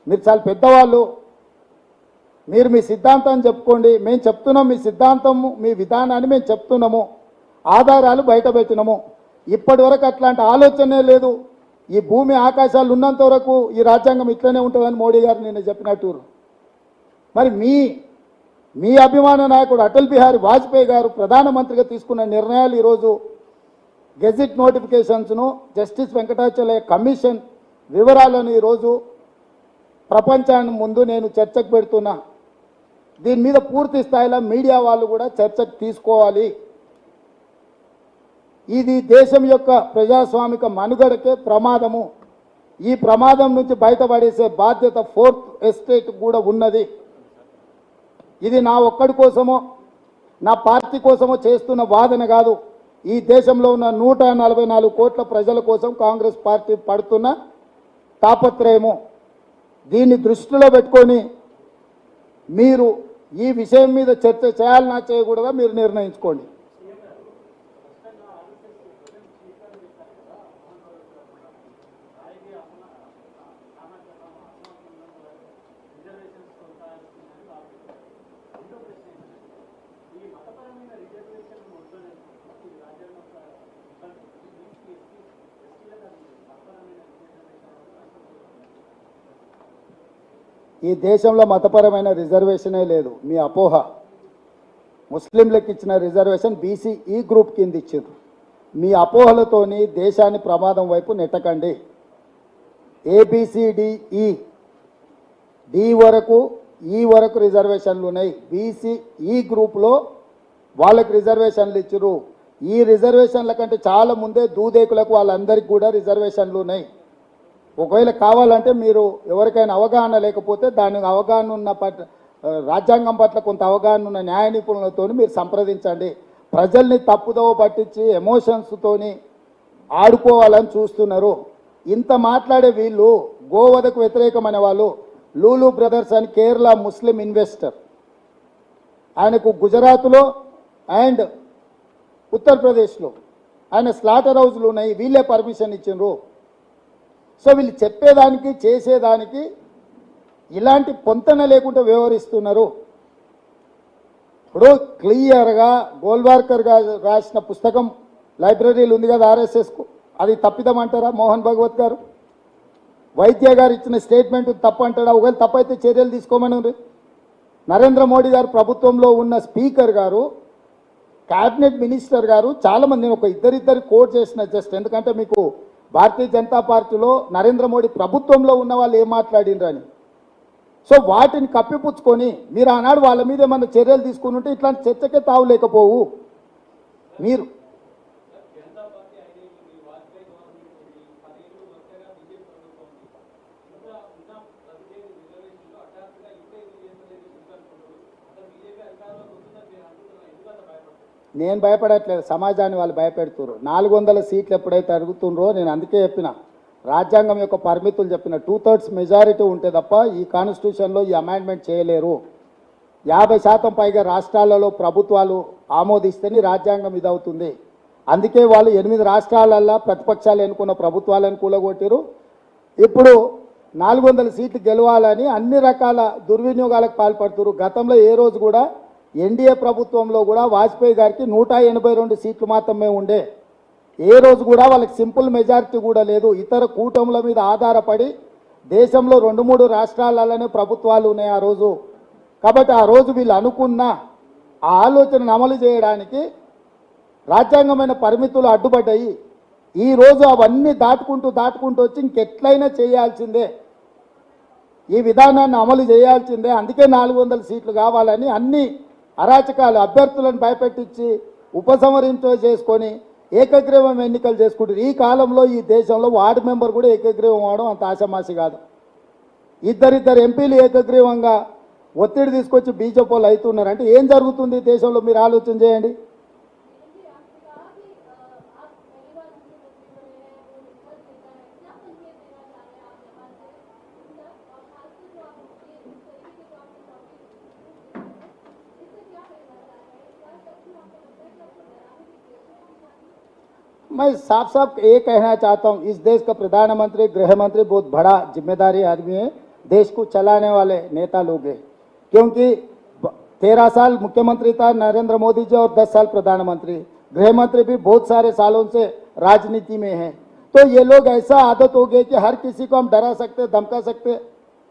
మీరు చాలా పెద్దవాళ్ళు, మీరు మీ సిద్ధాంతాన్ని చెప్పుకోండి. మేము చెప్తున్నాం మీ సిద్ధాంతము, మీ విధానాన్ని మేము చెప్తున్నాము, ఆధారాలు బయట పెట్టినాము. ఇప్పటి వరకు అట్లాంటి ఆలోచనే లేదు. ఈ భూమి ఆకాశాలు ఉన్నంత వరకు ఈ రాజ్యాంగం ఇట్లనే ఉంటుందని మోడీ గారు నిన్న చెప్పినట్టు. మరి మీ అభిమాన నాయకుడు అటల్ బిహారీ వాజ్పేయి గారు ప్రధానమంత్రిగా తీసుకున్న నిర్ణయాలు ఈరోజు గెజిట్ నోటిఫికేషన్స్ను, జస్టిస్ వెంకటాచలయ కమిషన్ వివరాలను ఈరోజు ప్రపంచాన్ని ముందు నేను చర్చకు పెడుతున్నా. దీని మీద పూర్తి స్థాయిలో మీడియా వాళ్ళు కూడా చర్చకు తీసుకోవాలి. ఇది దేశం యొక్క ప్రజాస్వామిక మనుగడకే ప్రమాదము. ఈ ప్రమాదం నుంచి బయటపడేసే బాధ్యత ఫోర్త్ ఎస్టేట్ కూడా ఉన్నది. ఇది నా ఒక్కడి కోసమో నా పార్టీ కోసమో చేస్తున్న వాదన కాదు. ఈ దేశంలో ఉన్న 144 కోట్ల ప్రజల కోసం కాంగ్రెస్ పార్టీ పడుతున్న తాపత్రయము. దీన్ని దృష్టిలో పెట్టుకొని మీరు ఈ విషయం మీద చర్చ చేయాలన్నా చేయకూడదా మీరు నిర్ణయించుకోండి. ఈ దేశంలో మతపరమైన రిజర్వేషనే లేదు. మీ అపోహ. ముస్లింలకు ఇచ్చిన రిజర్వేషన్ బీసీ ఈ గ్రూప్ కింద ఇచ్చారు. మీ అపోహలతోని దేశాన్ని ప్రమాదం వైపు నెట్టకండి. ఏబిసిడిఈ డి వరకు ఈ వరకు రిజర్వేషన్లు ఉన్నాయి. బీసీ ఈ గ్రూప్లో వాళ్ళకి రిజర్వేషన్లు ఇచ్చారు. ఈ రిజర్వేషన్ల కంటే చాలా ముందే దూదేకులకు వాళ్ళందరికీ కూడా రిజర్వేషన్లు ఉన్నాయి. ఒకవేళ కావాలంటే మీరు ఎవరికైనా అవగాహన లేకపోతే దానికి అవగాహన ఉన్న రాజ్యాంగం పట్ల కొంత అవగాహన ఉన్న న్యాయ నిపుణులతో మీరు సంప్రదించండి. ప్రజల్ని తప్పుదోవ పట్టించి ఎమోషన్స్తోని ఆడుకోవాలని చూస్తున్నారు. ఇంత మాట్లాడే వీళ్ళు గోవధకు వ్యతిరేకమైన వాళ్ళు. లూలు బ్రదర్స్ అని కేరళ ముస్లిం ఇన్వెస్టర్, ఆయనకు గుజరాత్లో అండ్ ఉత్తరప్రదేశ్లో ఆయన స్లాటర్ హౌస్లు ఉన్నాయి. వీళ్ళే పర్మిషన్ ఇచ్చిండ్రు. సో వీళ్ళు చెప్పేదానికి చేసేదానికి ఇలాంటి పొంతన లేకుండా వ్యవహరిస్తున్నారు. ఇప్పుడు క్లియర్గా గోల్వార్కర్ గారు రాసిన పుస్తకం లైబ్రరీలు ఉంది కదా ఆర్ఎస్ఎస్కు, అది తప్పిదమంటారా మోహన్ భగవత్ గారు? వైద్య గారు ఇచ్చిన స్టేట్మెంట్ తప్పు అంటాడా? ఒకవేళ తప్పైతే చర్యలు తీసుకోమని నరేంద్ర మోడీ గారు ప్రభుత్వంలో ఉన్న స్పీకర్ గారు, క్యాబినెట్ మినిస్టర్ గారు చాలామంది, నేను ఒక ఇద్దరిద్దరు కోట్ చేసిన జస్ట్ ఎందుకంటే మీకు భారతీయ జనతా పార్టీలో నరేంద్ర మోడీ ప్రభుత్వంలో ఉన్న వాళ్ళు ఏం మాట్లాడినరు అని. సో వాటిని కప్పిపుచ్చుకొని మీరు ఆనాడు వాళ్ళ మీద ఏమన్నా చర్యలు తీసుకుని ఉంటే ఇట్లాంటి చర్చకే తావు లేకపోవు. మీరు నేను భయపడట్లేదు, సమాజాన్ని వాళ్ళు భయపెడుతున్నారు. 400 సీట్లు ఎప్పుడైతే అడుగుతుండ్రో నేను అందుకే చెప్పిన, రాజ్యాంగం యొక్క పరిమితులు చెప్పిన 2/3 మెజారిటీ ఉంటే తప్ప ఈ కాన్స్టిట్యూషన్లో ఈ అమెండ్మెంట్ చేయలేరు. 50% పైగా రాష్ట్రాలలో ప్రభుత్వాలు ఆమోదిస్తేనే రాజ్యాంగం ఇదవుతుంది. అందుకే వాళ్ళు 8 రాష్ట్రాలల్లో ప్రతిపక్షాలు ఎన్నుకున్న ప్రభుత్వాలను కూలగొట్టారు. ఇప్పుడు 400 సీట్లు గెలవాలని అన్ని రకాల దుర్వినియోగాలకు పాల్పడుతున్నారు. గతంలో ఏ రోజు కూడా ఎన్డీఏ ప్రభుత్వంలో కూడా వాజ్పేయి గారికి 182 సీట్లు మాత్రమే ఉండే. ఏ రోజు కూడా వాళ్ళకి సింపుల్ మెజారిటీ కూడా లేదు. ఇతర కూటముల మీద ఆధారపడి దేశంలో 2-3 రాష్ట్రాలలోనే ప్రభుత్వాలు ఉన్నాయి ఆ రోజు. కాబట్టి ఆ రోజు వీళ్ళు అనుకున్న ఆ ఆలోచనను అమలు చేయడానికి రాజ్యాంగమైన పరిమితులు అడ్డుపడ్డాయి. ఈరోజు అవన్నీ దాటుకుంటూ వచ్చి ఇంకెట్లయినా చేయాల్సిందే, ఈ విధానాన్ని అమలు చేయాల్సిందే. అందుకే 400 సీట్లు కావాలని అన్ని అరాచకాలు అభ్యర్థులను భయపెట్టించి ఉపసంహరించ చేసుకొని ఏకగ్రీవం ఎన్నికలు చేసుకుంటారు. ఈ కాలంలో ఈ దేశంలో వార్డు మెంబర్ కూడా ఏకగ్రీవం అవడం అంత ఆషామాషి కాదు. ఇద్దరిద్దరు ఎంపీలు ఏకగ్రీవంగా ఒత్తిడి తీసుకొచ్చి బీజేపీ వాళ్ళు అవుతున్నారు అంటే ఏం జరుగుతుంది దేశంలో మీరు ఆలోచన చేయండి. मैं साफ साफ ये कहना चाहता हूँ, इस देश का प्रधानमंत्री गृह मंत्री बहुत बड़ा जिम्मेदारी आदमी है, देश को चलाने वाले नेता लोग हैं. क्योंकि 13 साल मुख्यमंत्री था नरेंद्र मोदी जी और 10 साल प्रधानमंत्री. गृह मंत्री भी बहुत सारे सालों से राजनीति में हैं. तो ये लोग ऐसा आदत हो गए कि हर किसी को हम डरा सकते, धमका सकते,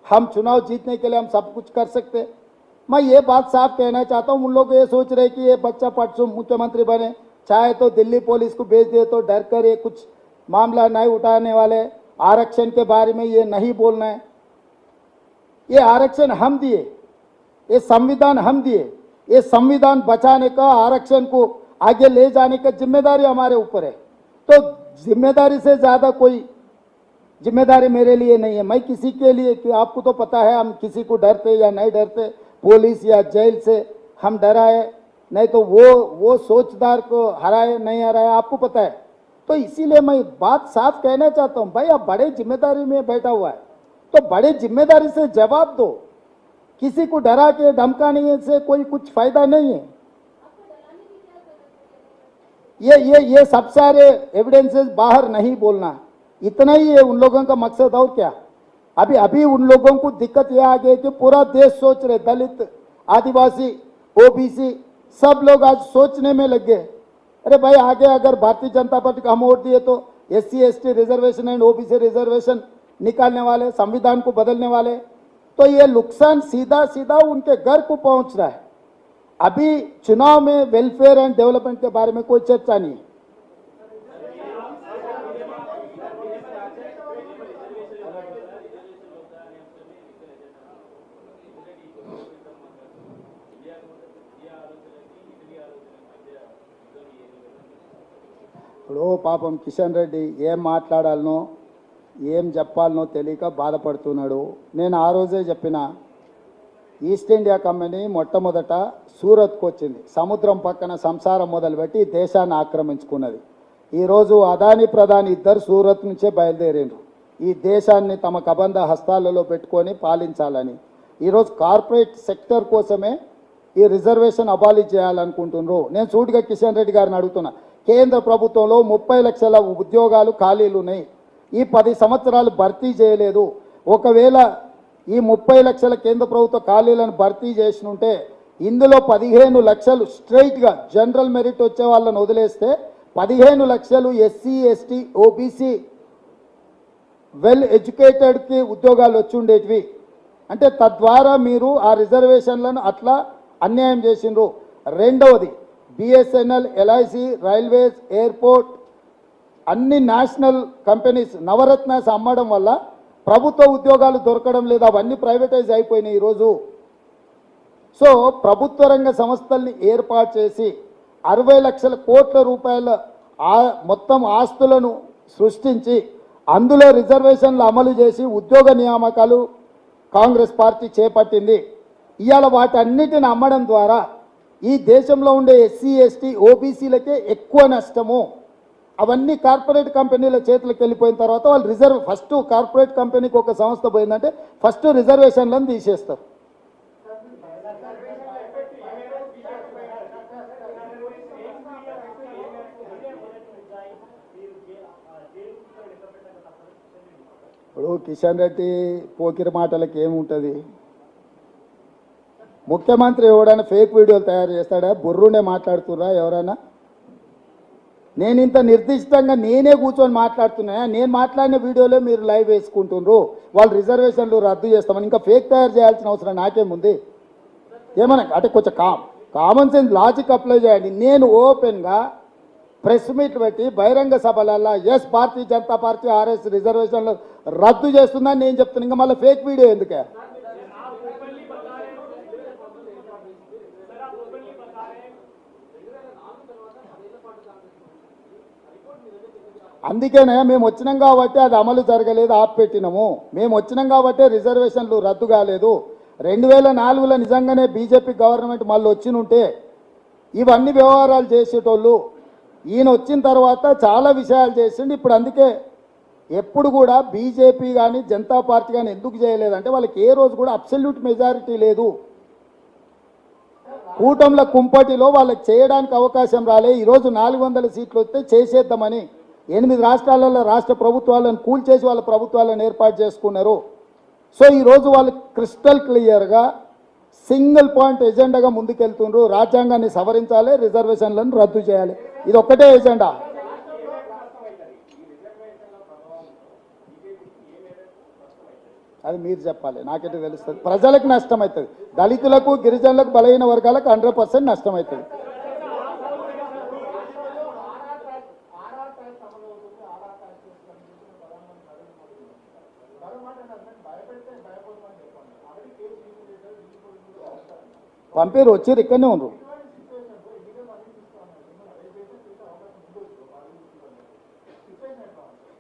हम चुनाव जीतने के लिए हम सब कुछ कर सकते. मैं ये बात साफ कहना चाहता हूँ. उन लोग ये सोच रहे कि ये बच्चा परसों मुख्यमंत्री बने, चाहे तो दिल्ली पुलिस को भेज दे तो डर कर ये कुछ मामला नहीं उठाने वाले. आरक्षण के बारे में ये नहीं बोलना है. ये आरक्षण हम दिए, ये संविधान हम दिए. ये संविधान बचाने का, आरक्षण को आगे ले जाने का जिम्मेदारी हमारे ऊपर है. तो जिम्मेदारी से ज़्यादा कोई जिम्मेदारी मेरे लिए नहीं है, मैं किसी के लिए कि आपको तो पता है हम किसी को डरते या नहीं डरते, पुलिस या जेल से हम डराए नहीं तो वो सोचदार को हराए नहीं हराए आपको पता है। तो इसीलिए मैं बात साफ कहना चाहता हूं, भाई आप बड़े जिम्मेदारी में बैठा हुआ है तो बड़े जिम्मेदारी से जवाब दो, किसी को डरा के धमकाने से कोई कुछ फायदा नहीं है। ये सब सारे एविडेंसेस बाहर नहीं बोलना, इतना ही है उन लोगों का मकसद। और क्या, अभी उन लोगों को दिक्कत यह आ गई कि पूरा देश सोच रहे, दलित, आदिवासी, ओबीसी सब लोग आज सोचने में लग गए, अरे भाई आगे अगर भारतीय जनता पार्टी को हम वोट दिए तो SC ST reservation and OBC reservation निकालने वाले, संविधान को बदलने वाले, तो ये नुकसान सीधा सीधा उनके घर को पहुंच रहा है। अभी चुनाव में वेलफेयर एंड डेवलपमेंट के बारे में कोई चर्चा नहीं है। ఇప్పుడు పాపం కిషన్ రెడ్డి ఏం మాట్లాడాలనో ఏం చెప్పాలనో తెలియక బాధపడుతున్నాడు. నేను ఆ రోజే చెప్పిన, ఈస్ట్ ఇండియా కంపెనీ మొట్టమొదట సూరత్కు వచ్చింది, సముద్రం పక్కన సంసారం మొదలుపెట్టి దేశాన్ని ఆక్రమించుకున్నది. ఈరోజు అదాని ప్రధాని ఇద్దరు సూరత్ నుంచే బయలుదేరిండ్రు ఈ దేశాన్ని తమ కబంధ హస్తాలలో పెట్టుకొని పాలించాలని. ఈరోజు కార్పొరేట్ సెక్టర్ కోసమే ఈ రిజర్వేషన్ అబాలిష్ చేయాలనుకుంటున్నారు. నేను సూటిగా కిషన్ రెడ్డి గారిని అడుగుతున్నా, కేంద్ర ప్రభుత్వంలో 30 లక్షల ఉద్యోగాలు ఖాళీలు ఉన్నాయి, ఈ 10 సంవత్సరాలు భర్తీ చేయలేదు. ఒకవేళ ఈ 30 లక్షల కేంద్ర ప్రభుత్వ ఖాళీలను భర్తీ చేసినుంటే ఇందులో 15 లక్షలు స్ట్రైట్గా జనరల్ మెరిట్ వచ్చే వాళ్ళని వదిలేస్తే 15 లక్షలు SC ST OBC వెల్ ఎడ్యుకేటెడ్కి ఉద్యోగాలు వచ్చి ఉండేటివి. అంటే తద్వారా మీరు ఆ రిజర్వేషన్లను అట్లా అన్యాయం చేసిండ్రు. రెండవది BSNL, LIC, రైల్వేస్, ఎయిర్పోర్ట్ అన్ని నేషనల్ కంపెనీస్ నవరత్నాస్ అమ్మడం వల్ల ప్రభుత్వ ఉద్యోగాలు దొరకడం లేదు, అవన్నీ ప్రైవేటైజ్ అయిపోయినాయి ఈరోజు. సో ప్రభుత్వ రంగ సంస్థల్ని ఏర్పాటు చేసి 60 లక్షల కోట్ల రూపాయల మొత్తం ఆస్తులను సృష్టించి అందులో రిజర్వేషన్లు అమలు చేసి ఉద్యోగ నియామకాలు కాంగ్రెస్ పార్టీ చేపట్టింది. ఇవాళ వాటన్నిటిని అమ్మడం ద్వారా ఈ దేశంలో ఉండే SC ST OBCలకే ఎక్కువ నష్టము. అవన్నీ కార్పొరేట్ కంపెనీల చేతులకు వెళ్ళిపోయిన తర్వాత వాళ్ళు ఫస్ట్ కార్పొరేట్ కంపెనీకి ఒక సంస్థ పోయిందంటే ఫస్ట్ రిజర్వేషన్లను తీసేస్తారు. ఇప్పుడు కిషన్ రెడ్డి పోకిరి మాటలకు ఏముంటుంది, ముఖ్యమంత్రి ఎవడైనా ఫేక్ వీడియోలు తయారు చేస్తాడా, బుర్రునే మాట్లాడుతుర్రా ఎవరైనా? నేను ఇంత నిర్దిష్టంగా నేనే కూర్చొని మాట్లాడుతున్నా, నేను మాట్లాడిన వీడియోలో మీరు లైవ్ వేసుకుంటున్నారు, వాళ్ళు రిజర్వేషన్లు రద్దు చేస్తామని. ఇంకా ఫేక్ తయారు చేయాల్సిన అవసరం నాకేముంది? ఏమన్నా అంటే కొంచెం కామన్ సెన్స్ లాజిక్ అప్లై చేయండి. నేను ఓపెన్గా ప్రెస్ మీట్ పెట్టి బహిరంగ సభలల్లో yes Bharatiya Janata party RS రిజర్వేషన్లు రద్దు చేస్తుందని నేను చెప్తున్నాను, ఇంకా మళ్ళీ ఫేక్ వీడియో ఎందుకే? అందుకనే మేము వచ్చినాం కాబట్టి అది అమలు జరగలేదు, ఆపిపెట్టినాము. మేము వచ్చినాం కాబట్టి రిజర్వేషన్లు రద్దు కాలేదు. 2004లో నిజంగానే బీజేపీ గవర్నమెంట్ మళ్ళీ వచ్చినుంటే ఇవన్నీ వ్యవహారాలు చేసేటోళ్ళు. ఈయన వచ్చిన తర్వాత చాలా విషయాలు చేసిండు. ఇప్పుడు అందుకే ఎప్పుడు కూడా బీజేపీ కానీ జనతా పార్టీ కానీ ఎందుకు చేయలేదంటే వాళ్ళకి ఏ రోజు కూడా అబ్సల్యూట్ మెజారిటీ లేదు. కూటంల కుంపటిలో వాళ్ళకి చేయడానికి అవకాశం రాలే. ఈరోజు 400 సీట్లు వస్తే చేసేద్దామని 8 రాష్ట్రాలలో రాష్ట్ర ప్రభుత్వాలను కూల్చేసి వాళ్ళ ప్రభుత్వాలను ఏర్పాటు చేసుకున్నారు. సో ఈరోజు వాళ్ళు క్రిస్టల్ క్లియర్గా సింగిల్ పాయింట్ ఎజెండాగా ముందుకెళ్తున్నారు. రాజ్యాంగాన్ని సవరించాలి, రిజర్వేషన్లను రద్దు చేయాలి, ఇది ఒక్కటే ఎజెండా. అది మీరు చెప్పాలి, నాకైతే తెలుస్తుంది. ప్రజలకు నష్టం అవుతుంది, దళితులకు, గిరిజనులకు, బలహీన వర్గాలకు 100% నష్టం అవుతుంది. పంపిరు వచ్చారు, ఇక్కడనే ఉన్నారు.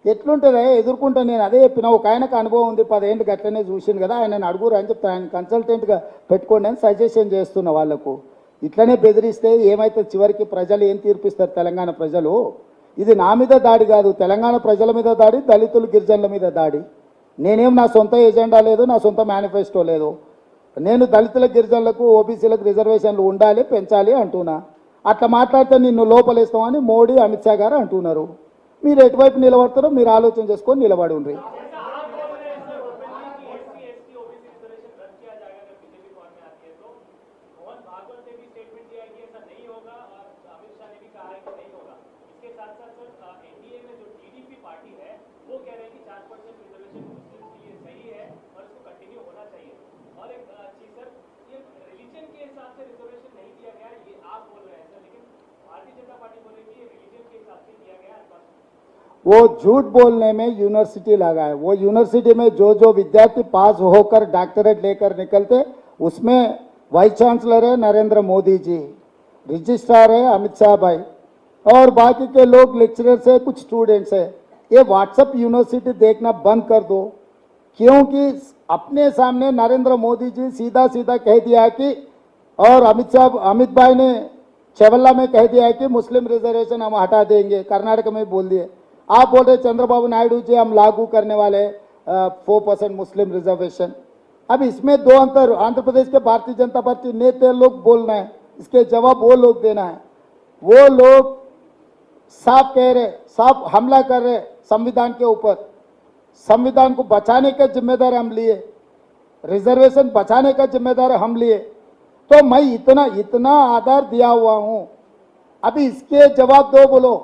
ఎట్లుంటుందో ఎదుర్కొంటా. నేను అదే చెప్పిన, ఒక ఆయనకు అనుభవం ఉంది, 10 ఏళ్ళు గట్లనే చూసింది కదా, ఆయన అడుగురు అని చెప్తా, ఆయన కన్సల్టెంట్గా పెట్టుకోండి అని సజెషన్ చేస్తున్న వాళ్ళకు. ఇట్లనే బెదిరిస్తే ఏమైతే చివరికి ప్రజలు ఏం తీర్పిస్తారు? తెలంగాణ ప్రజలు. ఇది నా మీద దాడి కాదు, తెలంగాణ ప్రజల మీద దాడి, దళితులు గిరిజనుల మీద దాడి. నేనేం నా సొంత ఎజెండా లేదు, నా సొంత మేనిఫెస్టో లేదు. నేను దళితుల గిరిజనులకు ఓబీసీలకు రిజర్వేషన్లు ఉండాలి, పెంచాలి అంటున్నా. అట్లా మాట్లాడితే నిన్ను లోపలేస్తామని మోడీ అమిత్ షా గారు అంటున్నారు. మీరు ఎటువైపు నిలబడతారో మీరు ఆలోచన చేసుకొని నిలబడి ఉండ్రి. वो झूठ बोलने में यूनिवर्सिटी लगा है। वो यूनिवर्सिटी में जो जो विद्यार्थी पास होकर डॉक्टरेट लेकर निकलते, उसमें वाइस चांसलर है नरेंद्र मोदी जी, रजिस्ट्रार है अमित शाह भाई, और बाकी के लोग लेक्चरर्स है, कुछ स्टूडेंट्स है। ये व्हाट्सएप यूनिवर्सिटी देखना बंद कर दो, क्योंकि अपने सामने नरेंद्र मोदी जी सीधा सीधा कह दिया कि, और अमित भाई ने चेवल्ला में कह दिया है कि मुस्लिम रिजर्वेशन हम हटा देंगे, कर्नाटक में बोल दिए। आप बोल रहे चंद्रबाबू नायडू जी हम लागू करने वाले 4% मुस्लिम रिजर्वेशन। अब इसमें दो अंतर, आंध्र प्रदेश के भारतीय जनता पार्टी नेता लोग बोलना है, इसके जवाब वो लोग देना है। वो लोग साफ कह रहे, साफ हमला कर रहे संविधान के ऊपर। संविधान को बचाने का जिम्मेदार हम लिए, रिजर्वेशन बचाने का जिम्मेदार हम लिए, तो मैं इतना इतना आधार दिया हुआ हूं। अभी इसके जवाब दो बोलो।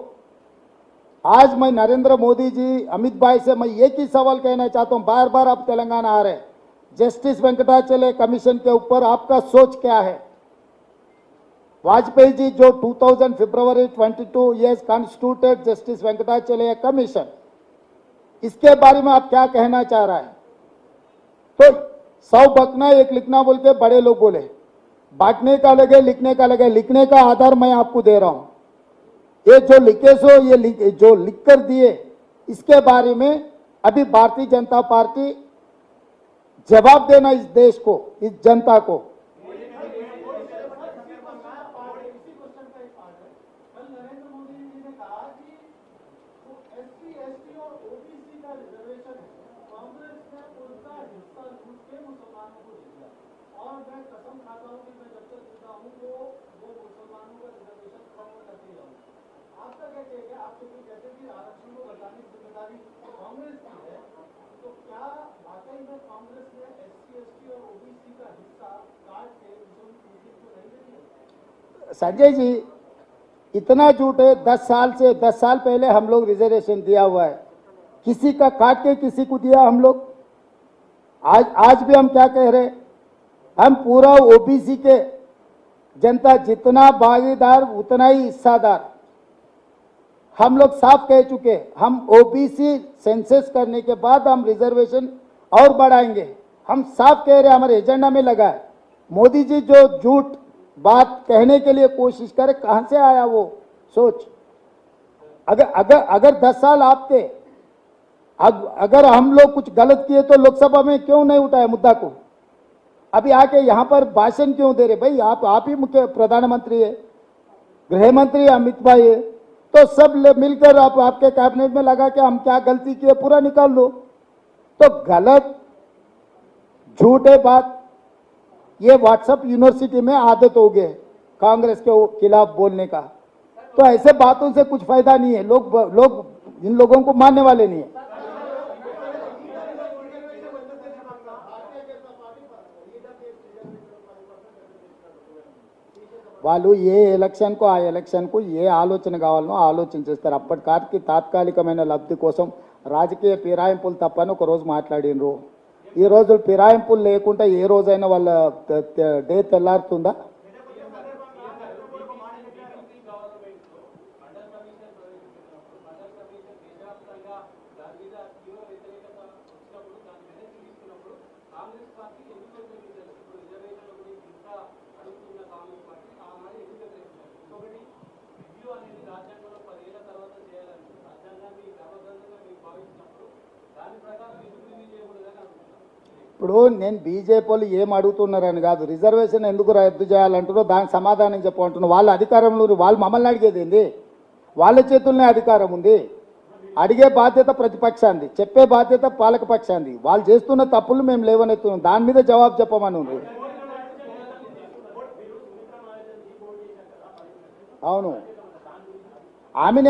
आज मैं नरेंद्र मोदी जी अमित भाई से मैं एक ही सवाल कहना चाहता हूं, बार बार आप तेलंगाना आ रहे, जस्टिस वेंकटाचलय कमीशन के ऊपर आपका सोच क्या है? वाजपेयी जी जो 2000 फरवरी 22 years कॉन्स्टिट्यूटेड जस्टिस वेंकटाचलय कमीशन, इसके बारे में आप क्या कहना चाह रहा है? तो 100 बकना एक लिखना बोल के बड़े लोग बोले, बांटने का लगे लिखने का लगे। लिखने का आधार मैं आपको दे रहा हूं, ये जो लिखे सो ये जो लिख कर दिए, इसके बारे में अभी भारतीय जनता पार्टी जवाब देना इस देश को, इस जनता को। संजय जी इतना झूठ है, 10 साल पहले हम लोग रिजर्वेशन दिया हुआ है, किसी का काट के किसी को दिया हम लोग? आज भी हम क्या कह रहे, हम पूरा ओबीसी के जनता जितना भागीदार उतना ही हिस्सादार। हम लोग साफ कह चुके, हम ओबीसी सेंसस करने के बाद हम रिजर्वेशन और बढ़ाएंगे। हम साफ कह रहे, हमारे एजेंडा में लगा है। मोदी जी जो झूठ बात कहने के लिए कोशिश करे, कहां से आया वो सोच? अगर 10 साल आप थे, अगर हम लोग कुछ गलत किए तो लोकसभा में क्यों नहीं उठाया मुद्दा को? अभी आके यहां पर भाषण क्यों दे रहे? भाई आप ही मुख्य प्रधानमंत्री है, गृह मंत्री अमित भाई है, तो सब मिलकर आप आपके कैबिनेट में लगा के हम क्या गलती किए पूरा निकाल दो। तो गलत झूठे बात, ये व्हाट्सएप यूनिवर्सिटी में आदत हो गए कांग्रेस के खिलाफ बोलने का। तो ऐसे बातों से कुछ फायदा नहीं है, लोग इन लोगों को मानने वाले नहीं है। వాళ్ళు ఏ ఎలక్షన్కు ఆ ఎలక్షన్కు ఏ ఆలోచన కావాలనో ఆలోచన చేస్తారు. అప్పటికి తాత్కాలికమైన లబ్ధి కోసం రాజకీయ ఫిరాయింపులు తప్పని ఒకరోజు మాట్లాడినరు. ఈ రోజు ఫిరాయింపులు లేకుండా ఏ రోజైనా వాళ్ళ డే తెల్లారుతుందా? ఇప్పుడు నేను బీజేపీ వాళ్ళు ఏం అడుగుతున్నారని కాదు, రిజర్వేషన్ ఎందుకు రద్దు చేయాలంటున్నారో దానికి సమాధానం చెప్పమంటున్నారు. వాళ్ళ అధికారంలో వాళ్ళు మమ్మల్ని అడిగేది ఏంది? వాళ్ళ చేతుల్లోనే అధికారం ఉంది. అడిగే బాధ్యత ప్రతిపక్షాంది, చెప్పే బాధ్యత పాలకపక్షాంది. వాళ్ళు చేస్తున్న తప్పులు మేము లేవనెత్తున్నాం, దాని మీద జవాబు చెప్పమని ఉంది. అవును,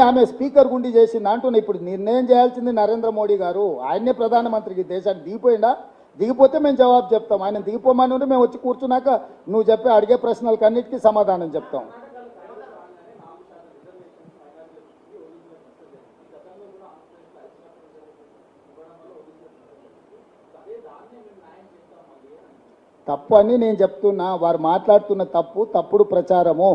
ఆమె స్పీకర్ గుండి చేసింది అంటున్నా. ఇప్పుడు నిర్ణయం చేయాల్సింది నరేంద్ర మోడీ గారు. ఆయన్నే ప్రధానమంత్రికి దేశానికి దిగిపోయిందా? దిగిపోతే మేము జవాబు చెప్తాం. ఆయన దిగిపోమని ఉంటే మేము వచ్చి కూర్చున్నాక నువ్వు చెప్పే అడిగే ప్రశ్నలకు అన్నిటికీ సమాధానం చెప్తాం. తప్పు అని నేను చెప్తున్నా. వారు మాట్లాడుతున్న తప్పుడు ప్రచారము.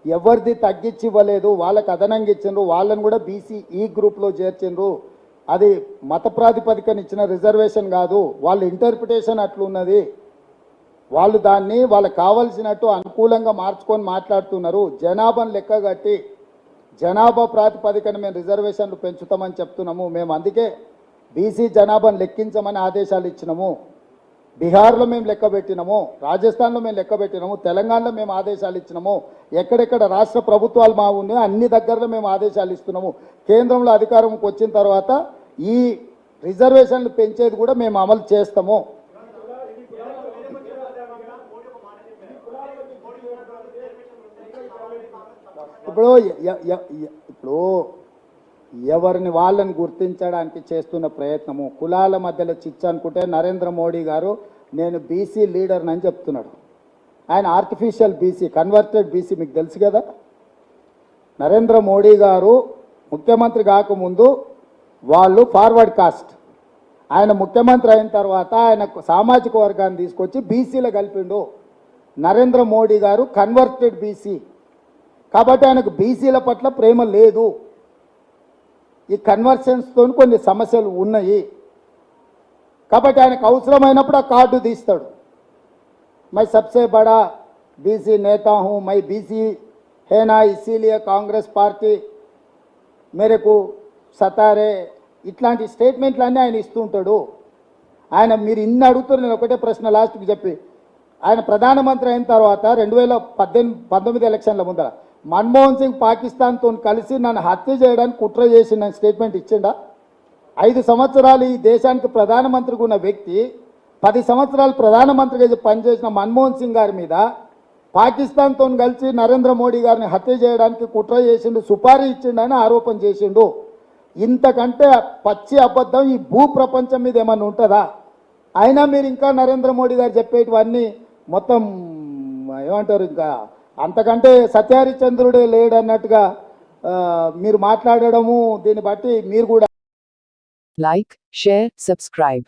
ఎవరిది తగ్గించి ఇవ్వలేదు, వాళ్ళకి అదనంగా ఇచ్చిండ్రు. వాళ్ళని కూడా బీసీ ఈ గ్రూప్లో చేర్చిండ్రు. అది మత ప్రాతిపదికన ఇచ్చిన రిజర్వేషన్ కాదు, వాళ్ళ ఇంటర్ప్రిటేషన్ అట్లున్నది. వాళ్ళు దాన్ని వాళ్ళకి కావలసినట్టు అనుకూలంగా మార్చుకొని మాట్లాడుతున్నారు. జనాభాను లెక్కగట్టి జనాభా ప్రాతిపదికన మేము రిజర్వేషన్లు పెంచుతామని చెప్తున్నాము. మేము అందుకే బీసీ జనాభాను లెక్కించమని ఆదేశాలు ఇచ్చినాము. బీహార్లో మేము లెక్క పెట్టినాము, రాజస్థాన్లో మేము లెక్క పెట్టినాము, తెలంగాణలో మేము ఆదేశాలు ఇచ్చినాము. ఎక్కడెక్కడ రాష్ట్ర ప్రభుత్వాలు మా ఉన్నాయో అన్ని దగ్గరలో మేము ఆదేశాలు ఇస్తున్నాము. కేంద్రంలో అధికారంకి వచ్చిన తర్వాత ఈ రిజర్వేషన్లు పెంచేది కూడా మేము అమలు చేస్తాము. ఇప్పుడు ఎవరిని వాళ్ళని గుర్తించడానికి చేస్తున్న ప్రయత్నము, కులాల మధ్యలో చిచ్చు అనుకుంటే నరేంద్ర మోడీ గారు నేను బీసీ లీడర్ని అని చెప్తున్నాడు. ఆయన ఆర్టిఫిషియల్ బీసీ, కన్వర్టెడ్ బీసీ, మీకు తెలుసు కదా. నరేంద్ర మోడీ గారు ముఖ్యమంత్రి కాకముందు వాళ్ళు ఫార్వర్డ్ కాస్ట్. ఆయన ముఖ్యమంత్రి అయిన తర్వాత ఆయన సామాజిక వర్గాన్ని తీసుకొచ్చి బీసీలో కలిపిండు. నరేంద్ర మోడీ గారు కన్వర్టెడ్ బీసీ కాబట్టి ఆయనకు బీసీల పట్ల ప్రేమ లేదు. ఈ కన్వర్షన్స్తో కొన్ని సమస్యలు ఉన్నాయి కాబట్టి ఆయనకు అవసరమైనప్పుడు ఆ కార్డు తీస్తాడు. मैं सबसे बड़ा बीसी नेता हूं, मैं बीसी है ना, इसीलिए कांग्रेस पार्टी मेरे को సతారే, ఇట్లాంటి స్టేట్మెంట్లన్నీ ఆయన ఇస్తూ ఉంటాడు. ఆయన మీరు ఇన్ని అడుగుతారు, నేను ఒకటే ప్రశ్న లాస్ట్కి చెప్పి, ఆయన ప్రధానమంత్రి అయిన తర్వాత 2019 ఎలక్షన్ల ముందర మన్మోహన్ సింగ్ పాకిస్తాన్తో కలిసి నన్ను హత్య చేయడానికి కుట్ర చేసి నన్ను స్టేట్మెంట్ ఇచ్చిండా? 5 సంవత్సరాలు ఈ దేశానికి ప్రధానమంత్రిగా ఉన్న వ్యక్తి 10 సంవత్సరాలు ప్రధానమంత్రిగా పనిచేసిన మన్మోహన్ సింగ్ గారి మీద పాకిస్తాన్తో కలిసి నరేంద్ర మోడీ గారిని హత్య చేయడానికి కుట్ర చేసిండు, సుపారీ ఇచ్చిండని ఆరోపణ చేసిండు. ఇంతకంటే పచ్చి అబద్ధం ఈ భూ ప్రపంచం మీద ఏమన్నా ఉంటుందా? అయినా మీరు ఇంకా నరేంద్ర మోడీ గారు చెప్పేటివన్నీ మొత్తం ఏమంటారు, ఇంకా అంతకంటే సత్యహరిచంద్రుడే లేడన్నట్టుగా మీరు మాట్లాడడము, దీన్ని బట్టి మీరు కూడా like, share, subscribe.